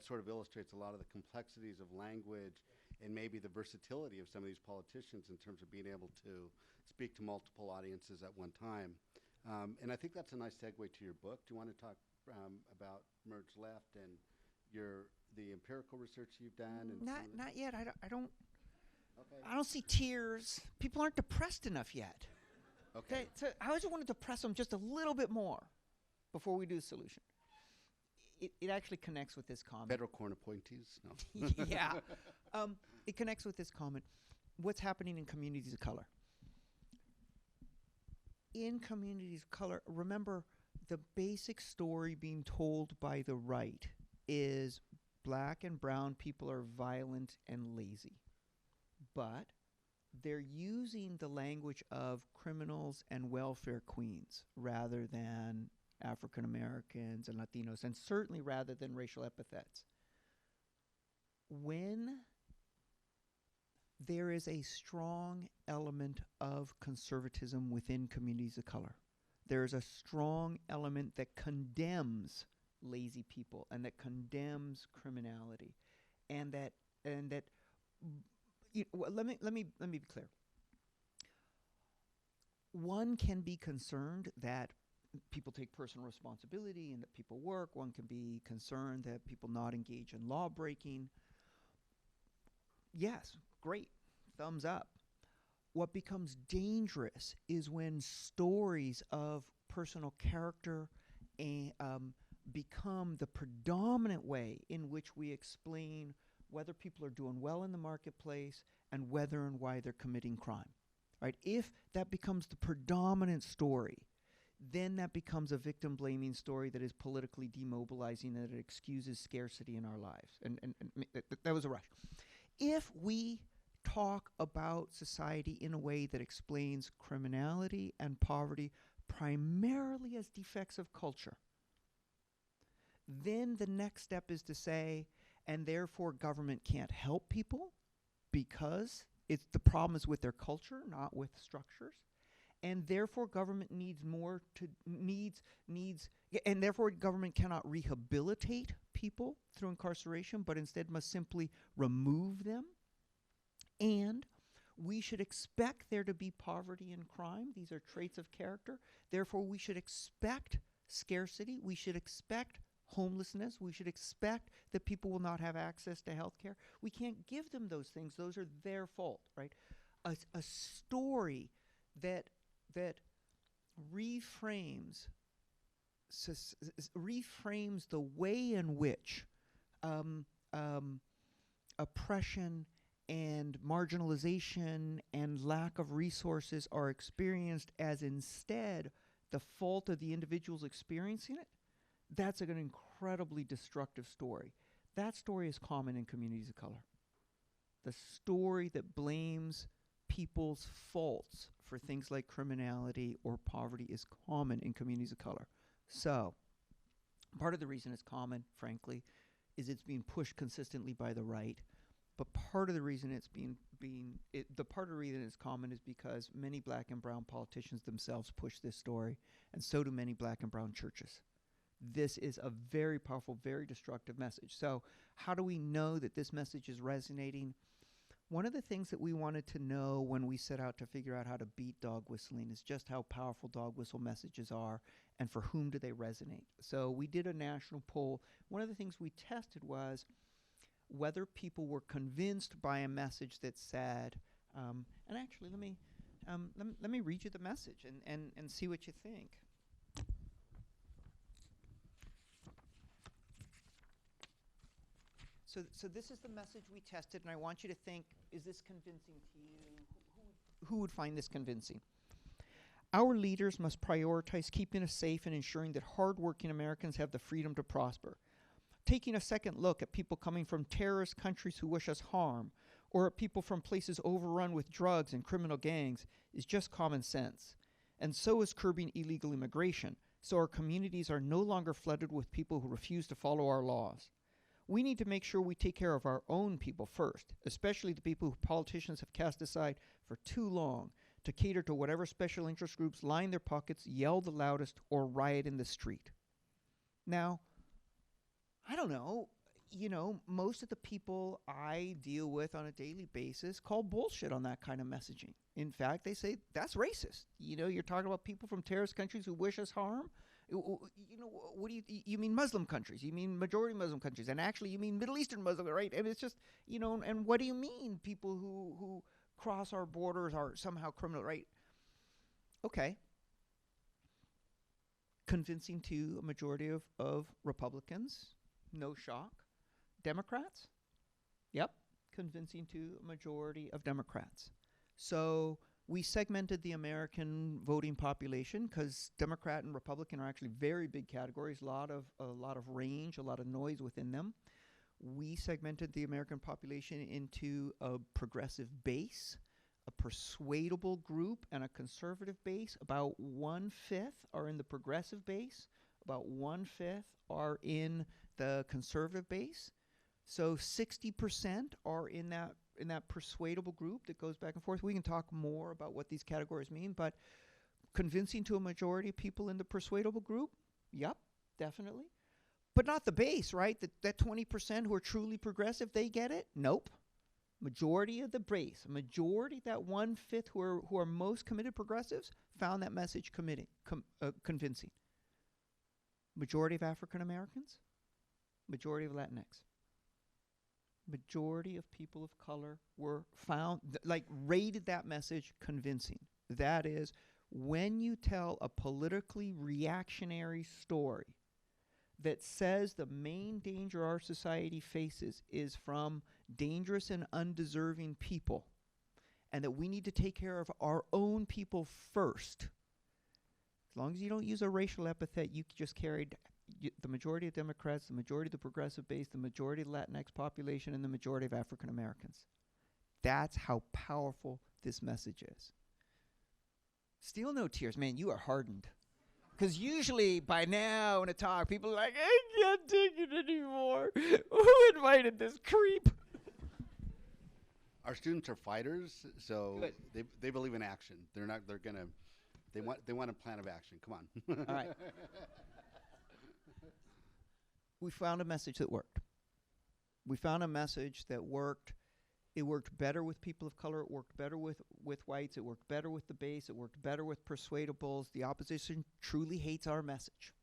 sort of illustrates a lot of the complexities of language and maybe the versatility of some of these politicians in terms of being able to speak to multiple audiences at one time. And I think that's a nice segue to your book. Do you want to talk about Merge Left and the empirical research you've done? And Not yet. I don't Okay. see tears. People aren't depressed enough yet. Okay. So I just want to depress them just a little bit more before we do the solution. It actually connects with this comment. Federal court appointees? No. Yeah. It connects with this comment. What's happening in communities of color? In communities of color, remember, the basic story being told by the right is black and brown people are violent and lazy. But they're using the language of criminals and welfare queens rather than African Americans and Latinos, and certainly rather than racial epithets. When there is a strong element of conservatism within communities of color, there is a strong element that condemns lazy people and that condemns criminality, and that let me be clear. One can be concerned that people take personal responsibility and that people work. One can be concerned that people not engage in law breaking. Yes, great, thumbs up. What becomes dangerous is when stories of personal character become the predominant way in which we explain whether people are doing well in the marketplace and whether and why they're committing crime. Right? If that becomes the predominant story, then that becomes a victim-blaming story that is politically demobilizing and that it excuses scarcity in our lives. And that was a rush. If we talk about society in a way that explains criminality and poverty primarily as defects of culture, then the next step is to say, and therefore government can't help people because the problem is with their culture, not with structures. And therefore government and therefore government cannot rehabilitate people through incarceration, but instead must simply remove them. And we should expect there to be poverty and crime. These are traits of character. Therefore, we should expect scarcity. We should expect homelessness. We should expect that people will not have access to health care. We can't give them those things. Those are their fault, right? A story that reframes the way in which oppression and marginalization and lack of resources are experienced as instead the fault of the individuals experiencing it, that's an incredibly destructive story. That story is common in communities of color. The story that blames people's faults for things like criminality or poverty is common in communities of color. So, part of the reason it's common, frankly, is it's being pushed consistently by the right. But part of the reason it's common is because many black and brown politicians themselves push this story, and so do many black and brown churches. This is a very powerful, very destructive message. So how do we know that this message is resonating? One of the things that we wanted to know when we set out to figure out how to beat dog whistling is just how powerful dog whistle messages are and for whom do they resonate. So we did a national poll. One of the things we tested was whether people were convinced by a message that said, and actually let me read you the message and see what you think. So this is the message we tested, and I want you to think, is this convincing to you? Who would find this convincing? Our leaders must prioritize keeping us safe and ensuring that hardworking Americans have the freedom to prosper. Taking a second look at people coming from terrorist countries who wish us harm, or at people from places overrun with drugs and criminal gangs, is just common sense. And so is curbing illegal immigration, so our communities are no longer flooded with people who refuse to follow our laws. We need to make sure we take care of our own people first, especially the people who politicians have cast aside for too long to cater to whatever special interest groups line their pockets, yell the loudest, or riot in the street. Now, I don't know, most of the people I deal with on a daily basis call bullshit on that kind of messaging. In fact, they say, that's racist. You're talking about people from terrorist countries who wish us harm? What do you mean Muslim countries? You mean majority Muslim countries? And actually, you mean Middle Eastern Muslim, right? And it's just, and what do you mean people who cross our borders are somehow criminal, right? Okay. Convincing to a majority of Republicans, no shock. Democrats? Yep, convincing to a majority of Democrats. So we segmented the American voting population because Democrat and Republican are actually very big categories, a lot of range, a lot of noise within them. We segmented the American population into a progressive base, a persuadable group, and a conservative base. About 1/5 are in the progressive base. About 1/5 are in the conservative base. So 60% are in that persuadable group that goes back and forth. We can talk more about what these categories mean, but convincing to a majority of people in the persuadable group, yep, definitely. But not the base, right? That 20% who are truly progressive, they get it? Nope. Majority of the base, a majority, that 1/5 who are most committed progressives, found that message convincing. Majority of African Americans, majority of Latinx. Majority of people of color were found, rated that message convincing. That is, when you tell a politically reactionary story that says the main danger our society faces is from dangerous and undeserving people, and that we need to take care of our own people first, as long as you don't use a racial epithet, you just carried the majority of Democrats, the majority of the progressive base, the majority of the Latinx population, and the majority of African Americans. That's how powerful this message is. Still no tears. Man, you are hardened. Because usually by now in a talk, people are like, I can't take it anymore. Who invited this creep? Our students are fighters, so Good. they believe in action. They want a plan of action. Come on. All right. We found a message that worked. We found a message that worked. It worked better with people of color. It worked better with whites. It worked better with the base. It worked better with persuadables. The opposition truly hates our message.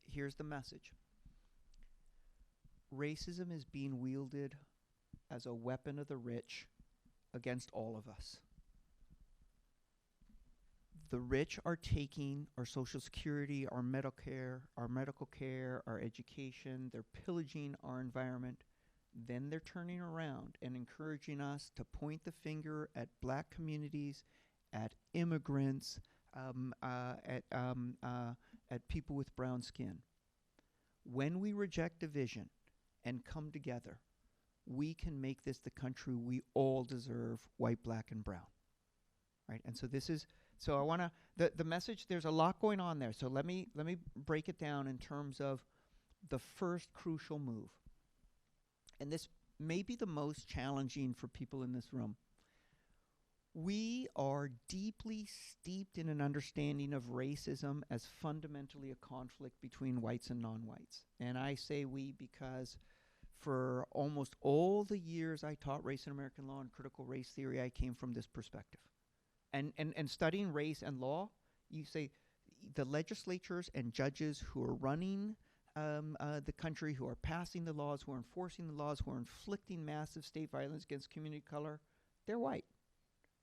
Here's the message. Racism is being wielded as a weapon of the rich against all of us. The rich are taking our Social Security, our medical care, our education. They're pillaging our environment. Then they're turning around and encouraging us to point the finger at black communities, at immigrants, at people with brown skin. When we reject division and come together, we can make this the country we all deserve, white, black, and brown. Right? And so this is, so I want to, the message, there's a lot going on there. So let me break it down in terms of the first crucial move. And this may be the most challenging for people in this room. We are deeply steeped in an understanding of racism as fundamentally a conflict between whites and non-whites. And I say we because for almost all the years I taught race in American law and critical race theory, I came from this perspective. And studying race and law, you say the legislatures and judges who are running the country, who are passing the laws, who are enforcing the laws, who are inflicting massive state violence against community of color, they're white.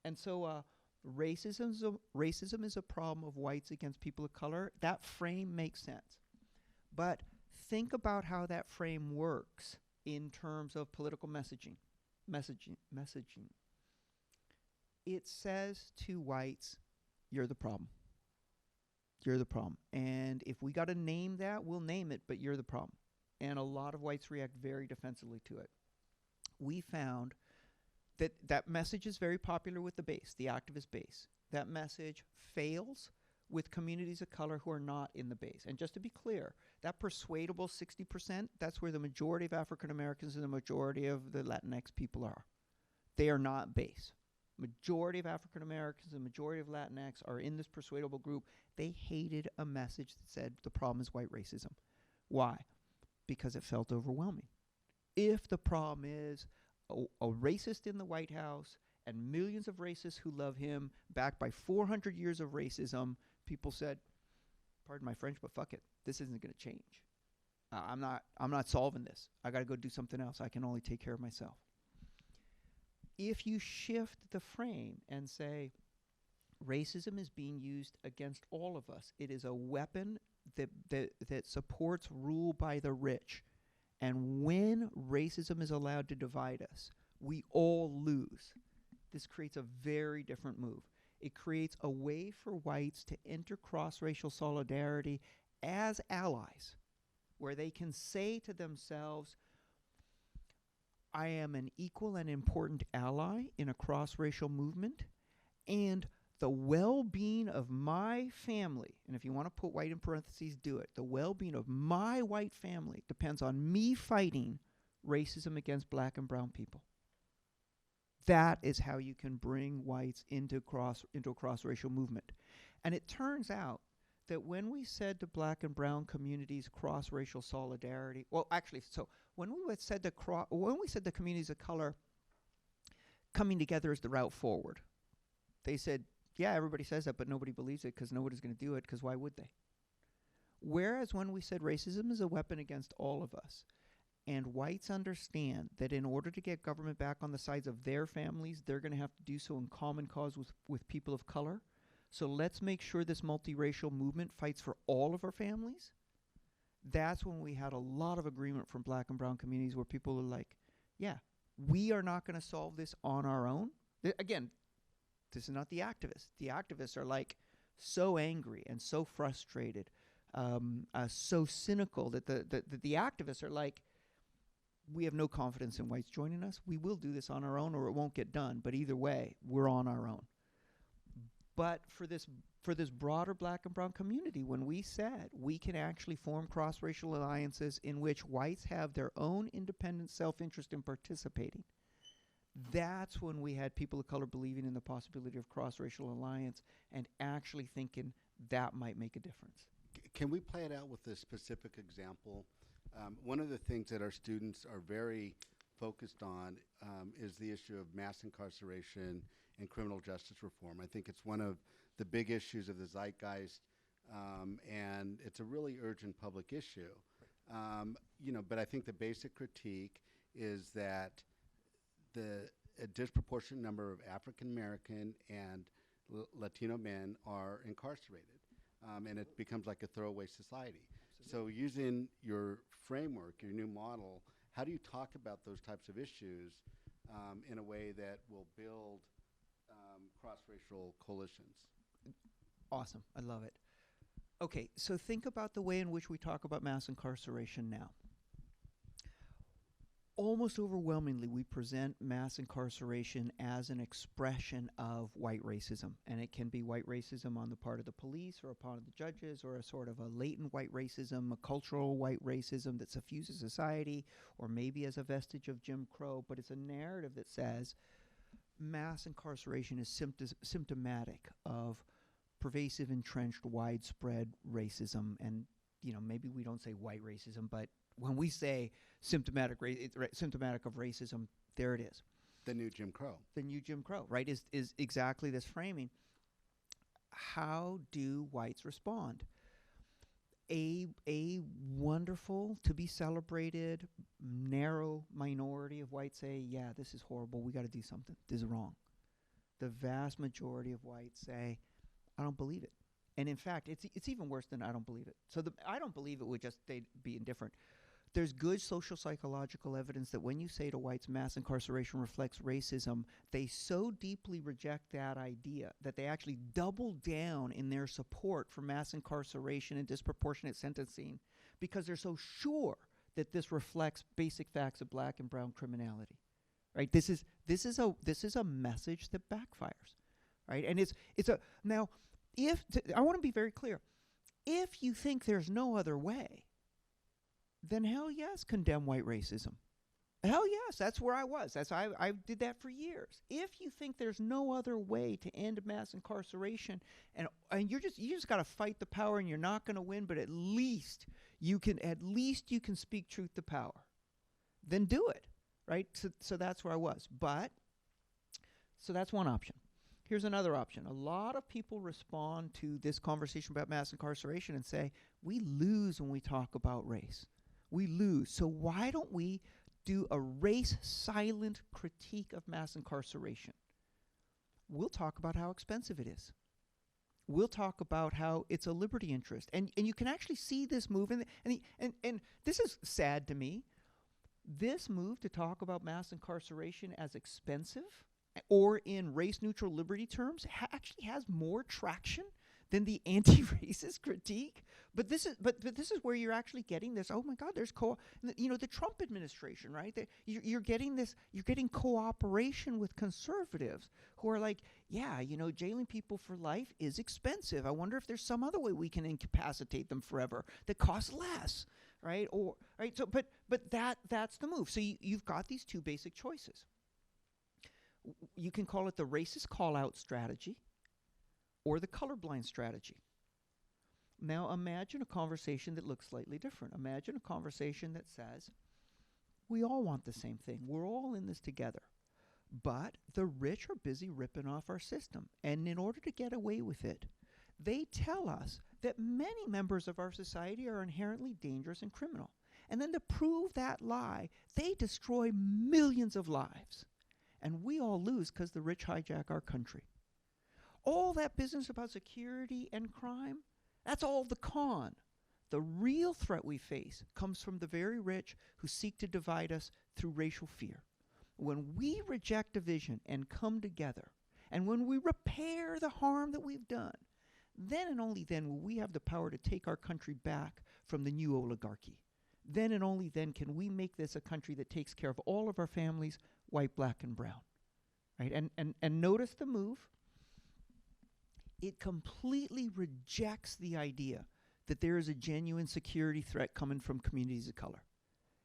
And so racism is a problem of whites against people of color. That frame makes sense. But think about how that frame works in terms of political messaging. It says to whites, you're the problem. You're the problem. And if we got to name that, we'll name it, but you're the problem. And a lot of whites react very defensively to it. We found that that message is very popular with the base, the activist base. That message fails with communities of color who are not in the base. And just to be clear, that persuadable 60%, that's where the majority of African Americans and the majority of the Latinx people are. They are not base. Majority of African Americans and majority of Latinx are in this persuadable group. They hated a message that said the problem is white racism. Why? Because it felt overwhelming. If the problem is a racist in the White House and millions of racists who love him, backed by 400 years of racism, people said, pardon my French, but fuck it. This isn't going to change. I'm not solving this. I got to go do something else. I can only take care of myself. If you shift the frame and say racism is being used against all of us, it is a weapon that supports rule by the rich. And when racism is allowed to divide us, we all lose. This creates a very different move. It creates a way for whites to enter cross-racial solidarity as allies, where they can say to themselves, I am an equal and important ally in a cross-racial movement, and the well-being of my family, and if you want to put white in parentheses, do it, the well-being of my white family depends on me fighting racism against black and brown people. That is how you can bring whites into a cross-racial movement. And it turns out that when we said to black and brown communities cross-racial solidarity, well, actually, so when we said the communities of color coming together is the route forward, they said, yeah, everybody says that, but nobody believes it because nobody's going to do it, because why would they? Whereas when we said racism is a weapon against all of us, and whites understand that in order to get government back on the sides of their families, they're going to have to do so in common cause with people of color. So let's make sure this multiracial movement fights for all of our families. That's when we had a lot of agreement from black and brown communities where people were like, yeah, we are not going to solve this on our own. Again, this is not the activists. The activists are like so angry and so frustrated, so cynical that the activists are like, we have no confidence in whites joining us. We will do this on our own or it won't get done. But either way, we're on our own. But for this broader black and brown community, when we said we can actually form cross-racial alliances in which whites have their own independent self-interest in participating, that's when we had people of color believing in the possibility of cross-racial alliance and actually thinking that might make a difference. Can we play it out with a specific example? One of the things that our students are very focused on is the issue of mass incarceration and criminal justice reform. I think it's one of the big issues of the zeitgeist, and it's a really urgent public issue. But I think the basic critique is that a disproportionate number of African American and Latino men are incarcerated, and it becomes like a throwaway society. Absolutely. So using your framework, your new model, how do you talk about those types of issues in a way that will build cross-racial coalitions? Awesome. I love it. Okay, so think about the way in which we talk about mass incarceration now. Almost overwhelmingly, we present mass incarceration as an expression of white racism. And it can be white racism on the part of the police or upon the judges, or a sort of a latent white racism, a cultural white racism that suffuses society, or maybe as a vestige of Jim Crow. But it's a narrative that says mass incarceration is symptomatic of pervasive, entrenched, widespread racism. And, maybe we don't say white racism, but when we say symptomatic of racism, there it is. The new Jim Crow. The new Jim Crow, right, is exactly this framing. How do whites respond? A wonderful, to be celebrated, narrow minority of whites say, yeah, this is horrible, we got to do something, this is wrong. The vast majority of whites say, I don't believe it. And in fact, it's even worse than I don't believe it. So I don't believe it would just be indifferent. There's good social psychological evidence that when you say to whites mass incarceration reflects racism, they so deeply reject that idea that they actually double down in their support for mass incarceration and disproportionate sentencing, because they're so sure that this reflects basic facts of black and brown criminality. Right? This is a message that backfires. Right? And I want to be very clear. If you think there's no other way, then hell yes, condemn white racism. Hell yes, that's where I was. I did that for years. If you think there's no other way to end mass incarceration, and you just got to fight the power, and you're not going to win, but at least you can speak truth to power, then do it, right? So that's where I was. So that's one option. Here's another option. A lot of people respond to this conversation about mass incarceration and say, we lose when we talk about race. We lose. So why don't we do a race-silent critique of mass incarceration? We'll talk about how expensive it is. We'll talk about how it's a liberty interest. And you can actually see this move. And this is sad to me. This move to talk about mass incarceration as expensive, or in race-neutral liberty terms, actually has more traction than the anti-racist critique. But this is where you're actually getting this. Oh my God, there's the Trump administration, right? You're getting cooperation with conservatives who are like, yeah, jailing people for life is expensive. I wonder if there's some other way we can incapacitate them forever that costs less, right? Or right. So, but that's the move. So you've got these two basic choices. You can call it the racist call-out strategy or the colorblind strategy. Now imagine a conversation that looks slightly different. Imagine a conversation that says, we all want the same thing. We're all in this together. But the rich are busy ripping off our system. And in order to get away with it, they tell us that many members of our society are inherently dangerous and criminal. And then to prove that lie, they destroy millions of lives. And we all lose because the rich hijack our country. All that business about security and crime, that's all the con. The real threat we face comes from the very rich who seek to divide us through racial fear. When we reject division and come together, and when we repair the harm that we've done, then and only then will we have the power to take our country back from the new oligarchy. Then and only then can we make this a country that takes care of all of our families, white, black, and brown. Right? And notice the move. it completely rejects the idea that there is a genuine security threat coming from communities of color.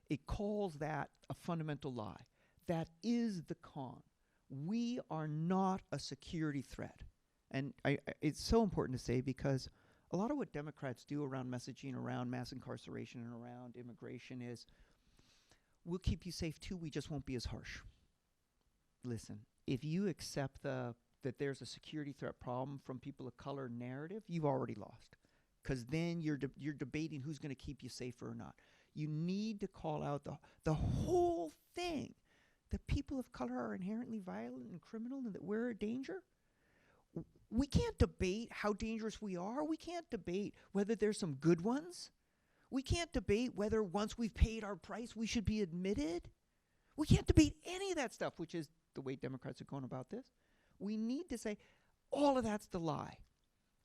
It calls that a fundamental lie. That is the con. We are not a security threat. And it's so important to say, because a lot of what Democrats do around messaging, around mass incarceration, and around immigration is, we'll keep you safe too, we just won't be as harsh. Listen, if you accept that there's a security threat problem from people of color narrative, you've already lost. Because then you're debating who's going to keep you safer or not. You need to call out the whole thing, that people of color are inherently violent and criminal and that we're a danger. We can't debate how dangerous we are. We can't debate whether there's some good ones. We can't debate whether once we've paid our price we should be admitted. We can't debate any of that stuff, which is the way Democrats are going about this. We need to say all of that's the lie.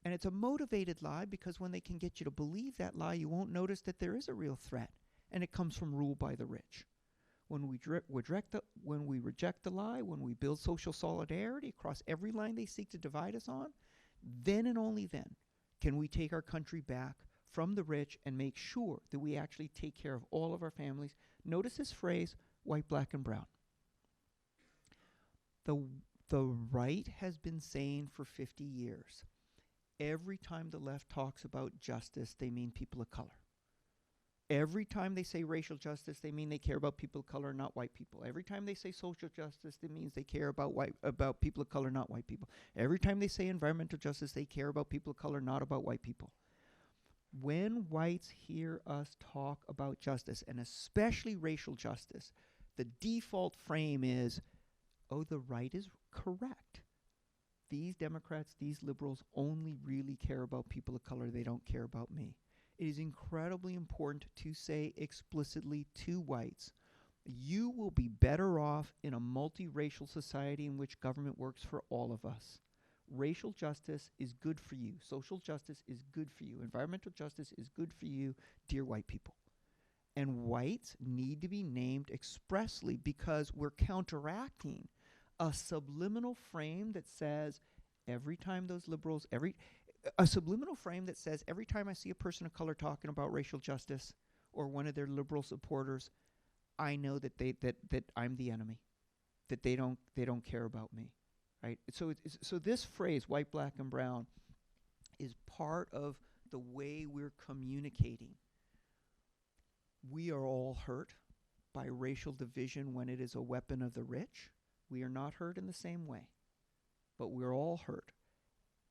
And it's a motivated lie, because when they can get you to believe that lie, you won't notice that there is a real threat, and it comes from rule by the rich. When we reject the lie, when we build social solidarity across every line they seek to divide us on, then and only then can we take our country back from the rich and make sure that we actually take care of all of our families. Notice this phrase, white, black, and brown. The right has been saying for 50 years, every time the left talks about justice, they mean people of color. Every time they say racial justice, they mean they care about people of color, not white people. Every time they say social justice, that means they care about people of color, not white people. Every time they say environmental justice, they care about people of color, not about white people. When whites hear us talk about justice, and especially racial justice, the default frame is, oh, the right is correct. These Democrats, these liberals only really care about people of color. They don't care about me. It is incredibly important to say explicitly to whites, you will be better off in a multiracial society in which government works for all of us. Racial justice is good for you. Social justice is good for you. Environmental justice is good for you, dear white people. And whites need to be named expressly, because we're counteracting a subliminal frame that says every time those liberals, a subliminal frame that says every time I see a person of color talking about racial justice or one of their liberal supporters, I know that that I'm the enemy, that they don't care about me, right? So so this phrase, white, black, and brown, is part of the way we're communicating. We are all hurt by racial division when it is a weapon of the rich. We are not hurt in the same way, but we're all hurt.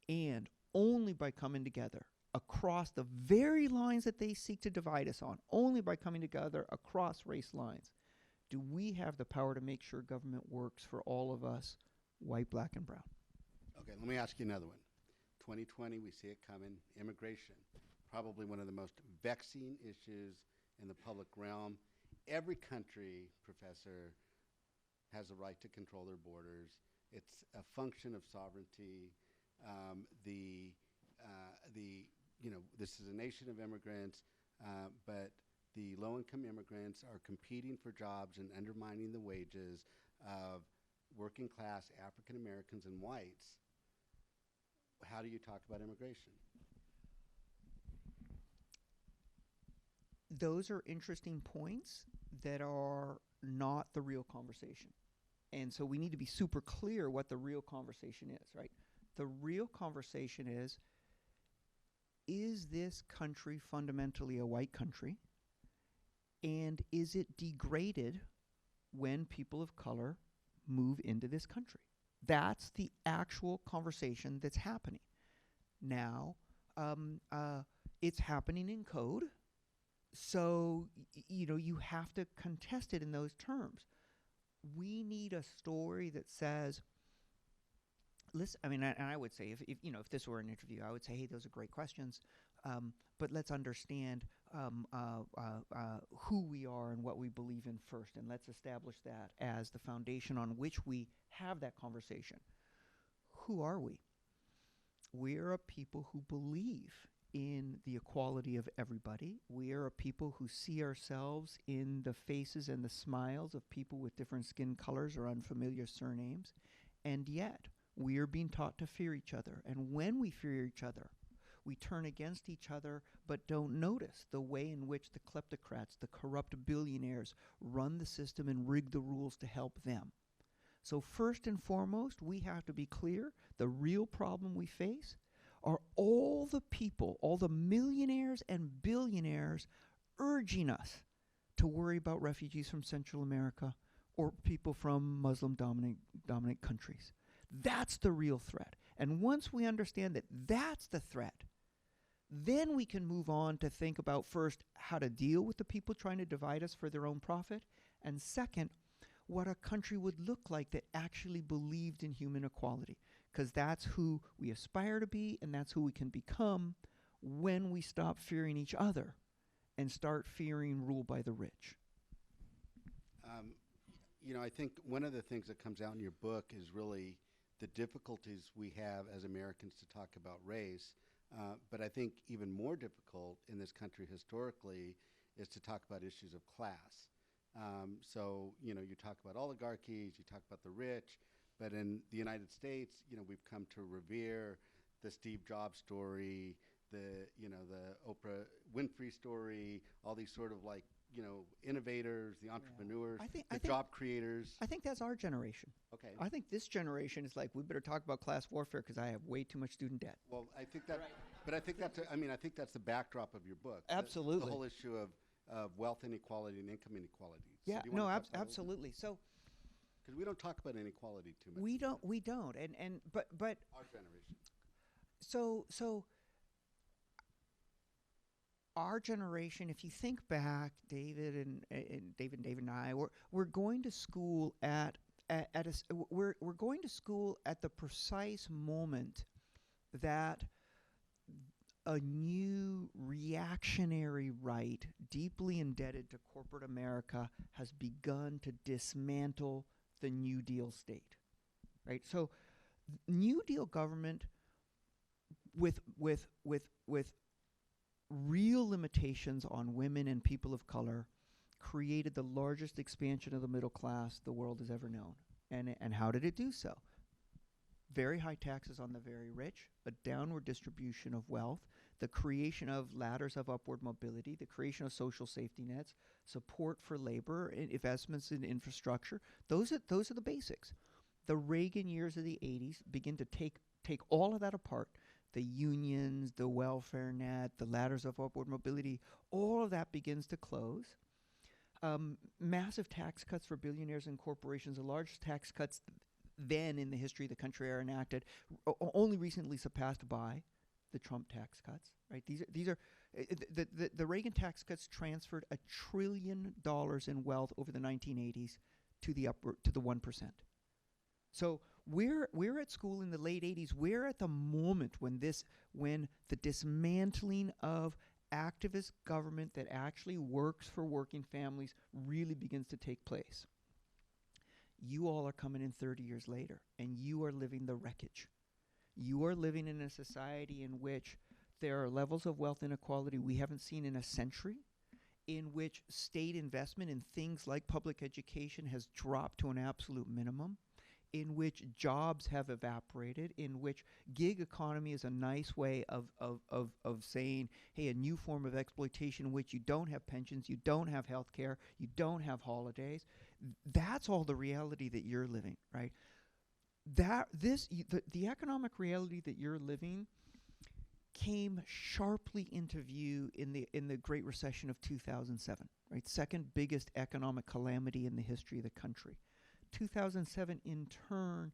And only by coming together across the very lines that they seek to divide us on, only by coming together across race lines, do we have the power to make sure government works for all of us, white, black, and brown. Okay, let me ask you another one. 2020, we see it coming. Immigration, probably one of the most vexing issues in the public realm. Every country, Professor, has a right to control their borders. It's a function of sovereignty. This is a nation of immigrants, but the low-income immigrants are competing for jobs and undermining the wages of working-class African Americans and whites. How do you talk about immigration? Those are interesting points that are not the real conversation. And so we need to be super clear what the real conversation is, right? The real conversation is this country fundamentally a white country? And is it degraded when people of color move into this country? That's the actual conversation that's happening. Now, it's happening in code. So, you have to contest it in those terms. We need a story that says, listen, and I would say, if this were an interview, I would say, hey, those are great questions, but let's understand who we are and what we believe in first, and let's establish that as the foundation on which we have that conversation. Who are we? We are a people who believe in the equality of everybody. We are a people who see ourselves in the faces and the smiles of people with different skin colors or unfamiliar surnames, and yet we are being taught to fear each other. And when we fear each other, we turn against each other but don't notice the way in which the kleptocrats, the corrupt billionaires, run the system and rig the rules to help them. So first and foremost, we have to be clear, the real problem we face are all the people, all the millionaires and billionaires urging us to worry about refugees from Central America or people from Muslim-dominant countries. That's the real threat. And once we understand that that's the threat, then we can move on to think about first how to deal with the people trying to divide us for their own profit, and second, what a country would look like that actually believed in human equality. Because that's who we aspire to be, and that's who we can become when we stop fearing each other and start fearing rule by the rich. I think one of the things that comes out in your book is really the difficulties we have as Americans to talk about race. But I think even more difficult in this country historically is to talk about issues of class. You talk about oligarchies, you talk about the rich, but in the United States, we've come to revere the Steve Jobs story, the Oprah Winfrey story, all these sort of innovators, the entrepreneurs, the job creators. I think that's our generation. Okay. I think this generation is like, we better talk about class warfare because I have way too much student debt. Well, I think that, but I think that's the backdrop of your book. Absolutely. The whole issue of wealth inequality and income inequality. Yeah, So no, absolutely. So, because we don't talk about inequality too much. We don't, but Our generation. So our generation, if you think back, David and I, we're going to school we're going to school at the precise moment that a new reactionary right, deeply indebted to corporate America, has begun to dismantle the New Deal state, right? So, New Deal government with real limitations on women and people of color created the largest expansion of the middle class the world has ever known. And how did it do so? Very high taxes on the very rich, a downward distribution of wealth, the creation of ladders of upward mobility, the creation of social safety nets, support for labor, investments in infrastructure. Those are the basics. The Reagan years of the 80s begin to take all of that apart. The unions, the welfare net, the ladders of upward mobility, all of that begins to close. Massive tax cuts for billionaires and corporations, the largest tax cuts then in the history of the country are enacted, only recently surpassed by the Trump tax cuts. Right? These are the Reagan tax cuts transferred $1 trillion in wealth over the 1980s to the 1%. So we're at school in the late 80s. We're at the moment when the dismantling of activist government that actually works for working families really begins to take place. You all are coming in 30 years later, and you are living the wreckage. You are living in a society in which there are levels of wealth inequality we haven't seen in a century, in which state investment in things like public education has dropped to an absolute minimum, in which jobs have evaporated, in which gig economy is a nice way of saying, hey, a new form of exploitation in which you don't have pensions, you don't have health care, you don't have holidays. That's all the reality that you're living, right? The economic reality that you're living came sharply into view in the Great Recession of 2007, right? Second biggest economic calamity in the history of the country. 2007 in turn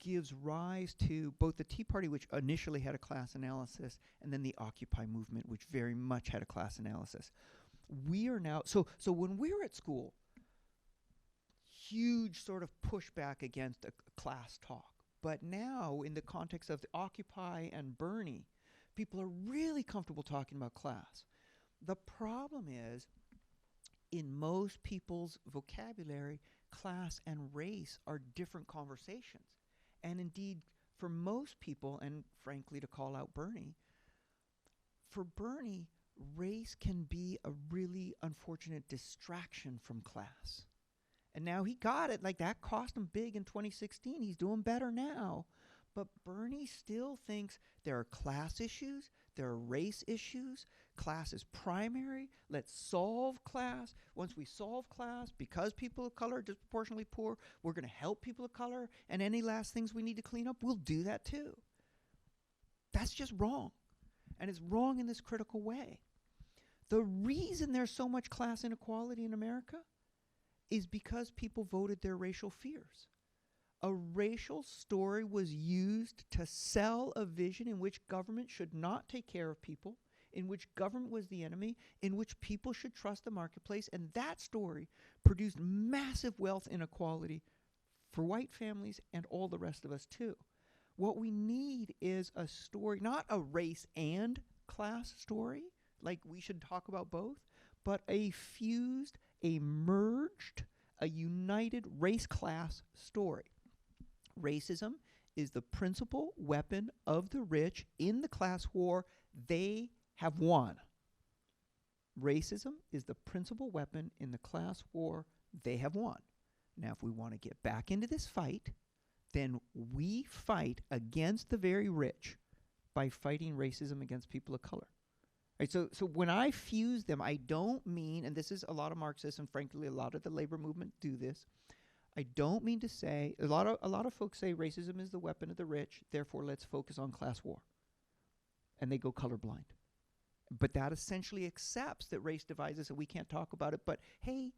gives rise to both the Tea Party, which initially had a class analysis, and then the Occupy movement, which very much had a class analysis. We are now, so when we were at school, huge sort of pushback against a class talk. But now, in the context of the Occupy and Bernie, people are really comfortable talking about class. The problem is, in most people's vocabulary, class and race are different conversations. And indeed, for most people, and frankly to call out Bernie, for Bernie, race can be a really unfortunate distraction from class. And now he got it, like that cost him big in 2016. He's doing better now. But Bernie still thinks there are class issues, there are race issues. Class is primary. Let's solve class. Once we solve class, because people of color are disproportionately poor, we're going to help people of color. And any last things we need to clean up, we'll do that too. That's just wrong. And it's wrong in this critical way. The reason there's so much class inequality in America is because people voted their racial fears. A racial story was used to sell a vision in which government should not take care of people, in which government was the enemy, in which people should trust the marketplace, and that story produced massive wealth inequality for white families and all the rest of us too. What we need is a story, not a race and class story, like we should talk about both, but a fused, a merged, a united race-class story. Racism is the principal weapon of the rich in the class war. They have won. Racism is the principal weapon in the class war. They have won. Now, if we want to get back into this fight, then we fight against the very rich by fighting racism against people of color. Right, so when I fuse them, I don't mean, and this is a lot of Marxists, and frankly, a lot of the labor movement do this. I don't mean to say, a lot of folks say racism is the weapon of the rich, therefore let's focus on class war. And they go colorblind. But that essentially accepts that race divides us and we can't talk about it. But hey,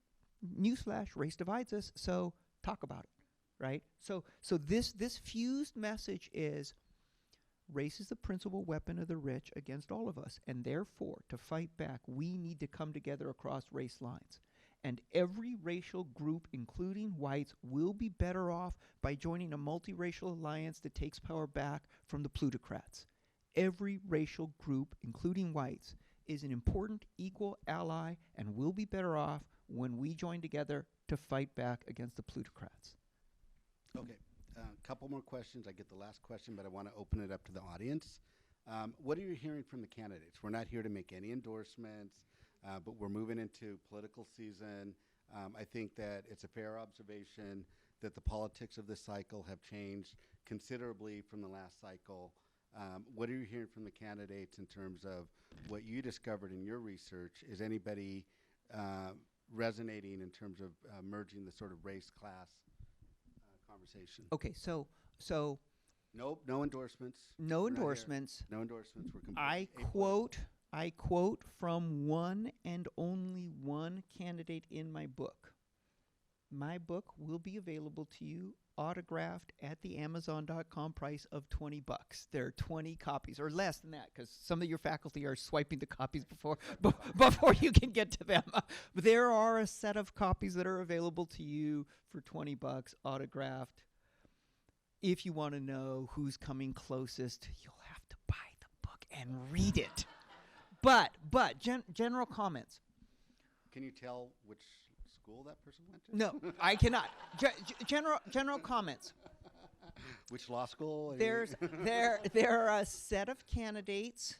newsflash, race divides us, so talk about it, right? So this fused message is race is the principal weapon of the rich against all of us. And therefore, to fight back, we need to come together across race lines. And every racial group, including whites, will be better off by joining a multiracial alliance that takes power back from the plutocrats. Every racial group, including whites, is an important equal ally and will be better off when we join together to fight back against the plutocrats. Okay, a couple more questions. I get the last question, but I want to open it up to the audience. What are you hearing from the candidates? We're not here to make any endorsements. But we're moving into political season. I think that it's a fair observation that the politics of this cycle have changed considerably from the last cycle. What are you hearing from the candidates in terms of what you discovered in your research? Is anybody resonating in terms of merging the sort of race-class conversation? Okay, so Nope, no endorsements. no We're not here. endorsements. No endorsements. We're I quote from one and only one candidate in my book. My book will be available to you autographed at the Amazon.com price of $20. There are 20 copies, or less than that, because some of your faculty are swiping the copies before you can get to them. But there are a set of copies that are available to you for $20 autographed. If you want to know who's coming closest, you'll have to buy the book and read it. But general comments. Can you tell which school that person went to? No, I cannot. General comments. Which law school? There are a set of candidates.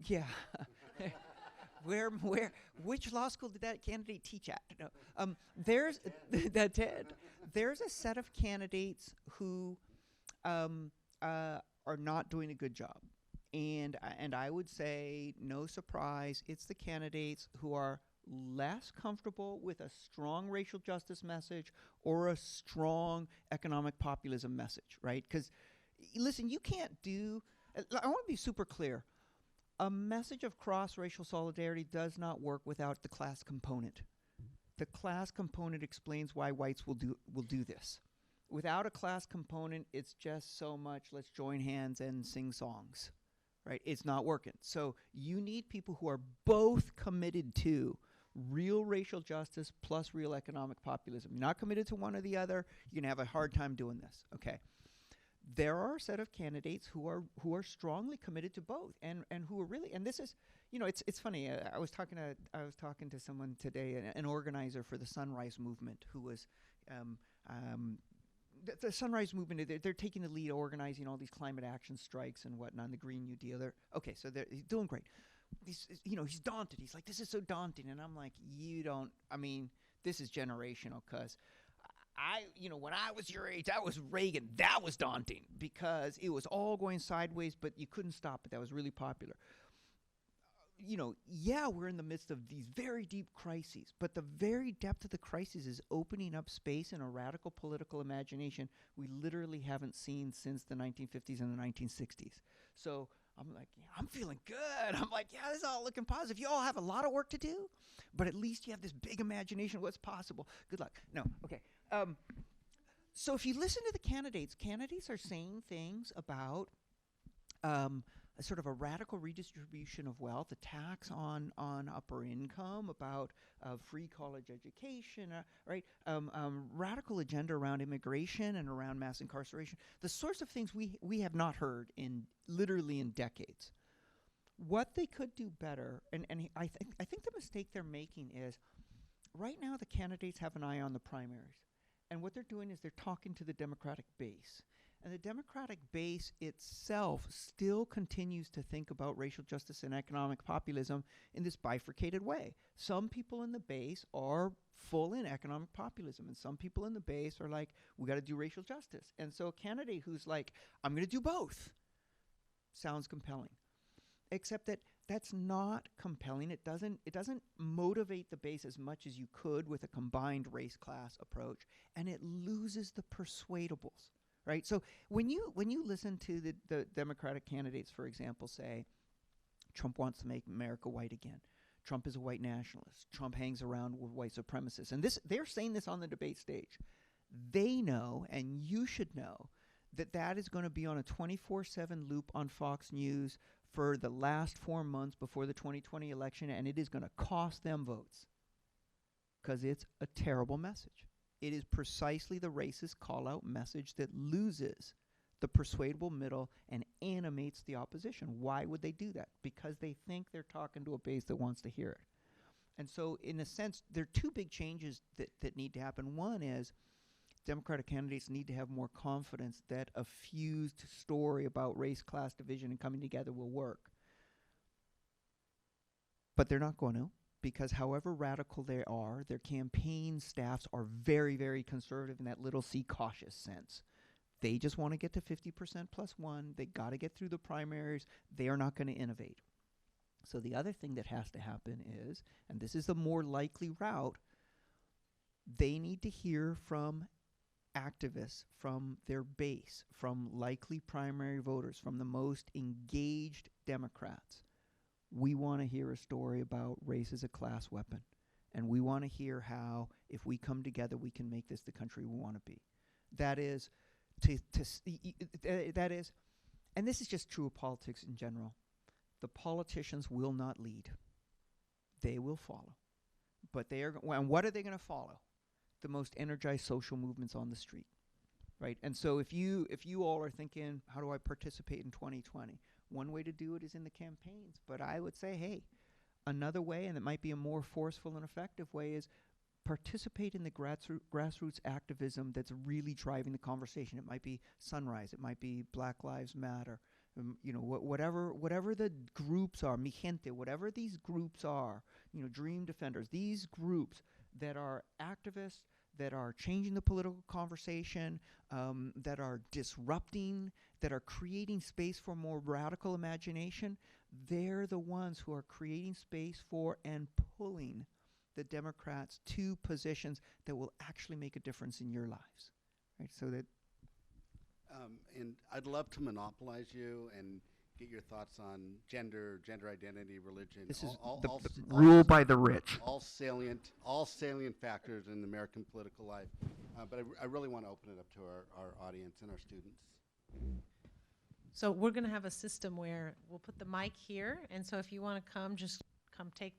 Yeah. Which law school did that candidate teach at? No. There's a set of candidates who are not doing a good job. And I would say, no surprise, it's the candidates who are less comfortable with a strong racial justice message or a strong economic populism message, right? Because, listen, you can't do, I want to be super clear. A message of cross-racial solidarity does not work without the class component. The class component explains why whites will do this. Without a class component, it's just so much, let's join hands and sing songs. Right? It's not working. So you need people who are both committed to real racial justice plus real economic populism. You're not committed to one or the other, you're going to have a hard time doing this. Okay. There are a set of candidates who are strongly committed to both and who are really, and this is, it's funny. I was talking to someone today, an organizer for the Sunrise Movement, who was the Sunrise Movement, they're taking the lead organizing all these climate action strikes and whatnot, the Green New Deal. He's doing great. He's daunted. He's like, this is so daunting. And I'm like, this is generational, because when I was your age, that was Reagan. That was daunting because it was all going sideways, but you couldn't stop it. That was really popular. We're in the midst of these very deep crises, but the very depth of the crisis is opening up space in a radical political imagination we literally haven't seen since the 1950s and the 1960s. So I'm like, I'm feeling good. I'm like, this is all looking positive. You all have a lot of work to do, but at least you have this big imagination of what's possible. Good luck. No, okay. So if you listen to the candidates are saying things about a sort of a radical redistribution of wealth, a tax on upper income, about free college education, right? Radical agenda around immigration and around mass incarceration. The sorts of things we have not heard literally in decades. What they could do better, and I think the mistake they're making is, right now the candidates have an eye on the primaries. And what they're doing is they're talking to the Democratic base. And the Democratic base itself still continues to think about racial justice and economic populism in this bifurcated way. Some people in the base are full in economic populism, and some people in the base are like, we got to do racial justice. And so a candidate who's like, I'm going to do both, sounds compelling. Except that that's not compelling. It doesn't motivate the base as much as you could with a combined race-class approach, and it loses the persuadables. Right? So when you listen to the Democratic candidates, for example, say, Trump wants to make America white again. Trump is a white nationalist. Trump hangs around with white supremacists. And they're saying this on the debate stage. They know, and you should know, that is going to be on a 24/7 loop on Fox News for the last 4 months before the 2020 election, and it is going to cost them votes because it's a terrible message. It is precisely the racist call-out message that loses the persuadable middle and animates the opposition. Why would they do that? Because they think they're talking to a base that wants to hear it. And so, in a sense, there are two big changes that need to happen. One is Democratic candidates need to have more confidence that a fused story about race-class division and coming together will work. But they're not going to. Because however radical they are, their campaign staffs are very, very conservative in that little c cautious sense. They just want to get to 50% plus one. They got to get through the primaries. They are not going to innovate. So the other thing that has to happen is, and this is the more likely route, they need to hear from activists, from their base, from likely primary voters, from the most engaged Democrats. We want to hear a story about race as a class weapon. And we want to hear how, if we come together, we can make this the country we want to be. That is, and this is just true of politics in general. The politicians will not lead. They will follow. But and what are they going to follow? The most energized social movements on the street, right? And so if you all are thinking, how do I participate in 2020? One way to do it is in the campaigns. But I would say, hey, another way, and it might be a more forceful and effective way, is participate in the grassroots activism that's really driving the conversation. It might be Sunrise. It might be Black Lives Matter. Whatever the groups are, Mi Gente, whatever these groups are, Dream Defenders, these groups that are activists, that are changing the political conversation, that are disrupting, that are creating space for more radical imagination, they're the ones who are creating space for and pulling the Democrats to positions that will actually make a difference in your lives. Right? So that. And I'd love to monopolize you and get your thoughts on gender identity, religion. This is rule by the rich. All salient factors in American political life. But I really want to open it up to our audience and our students. So we're going to have a system where we'll put the mic here, and so if you want to come, just come take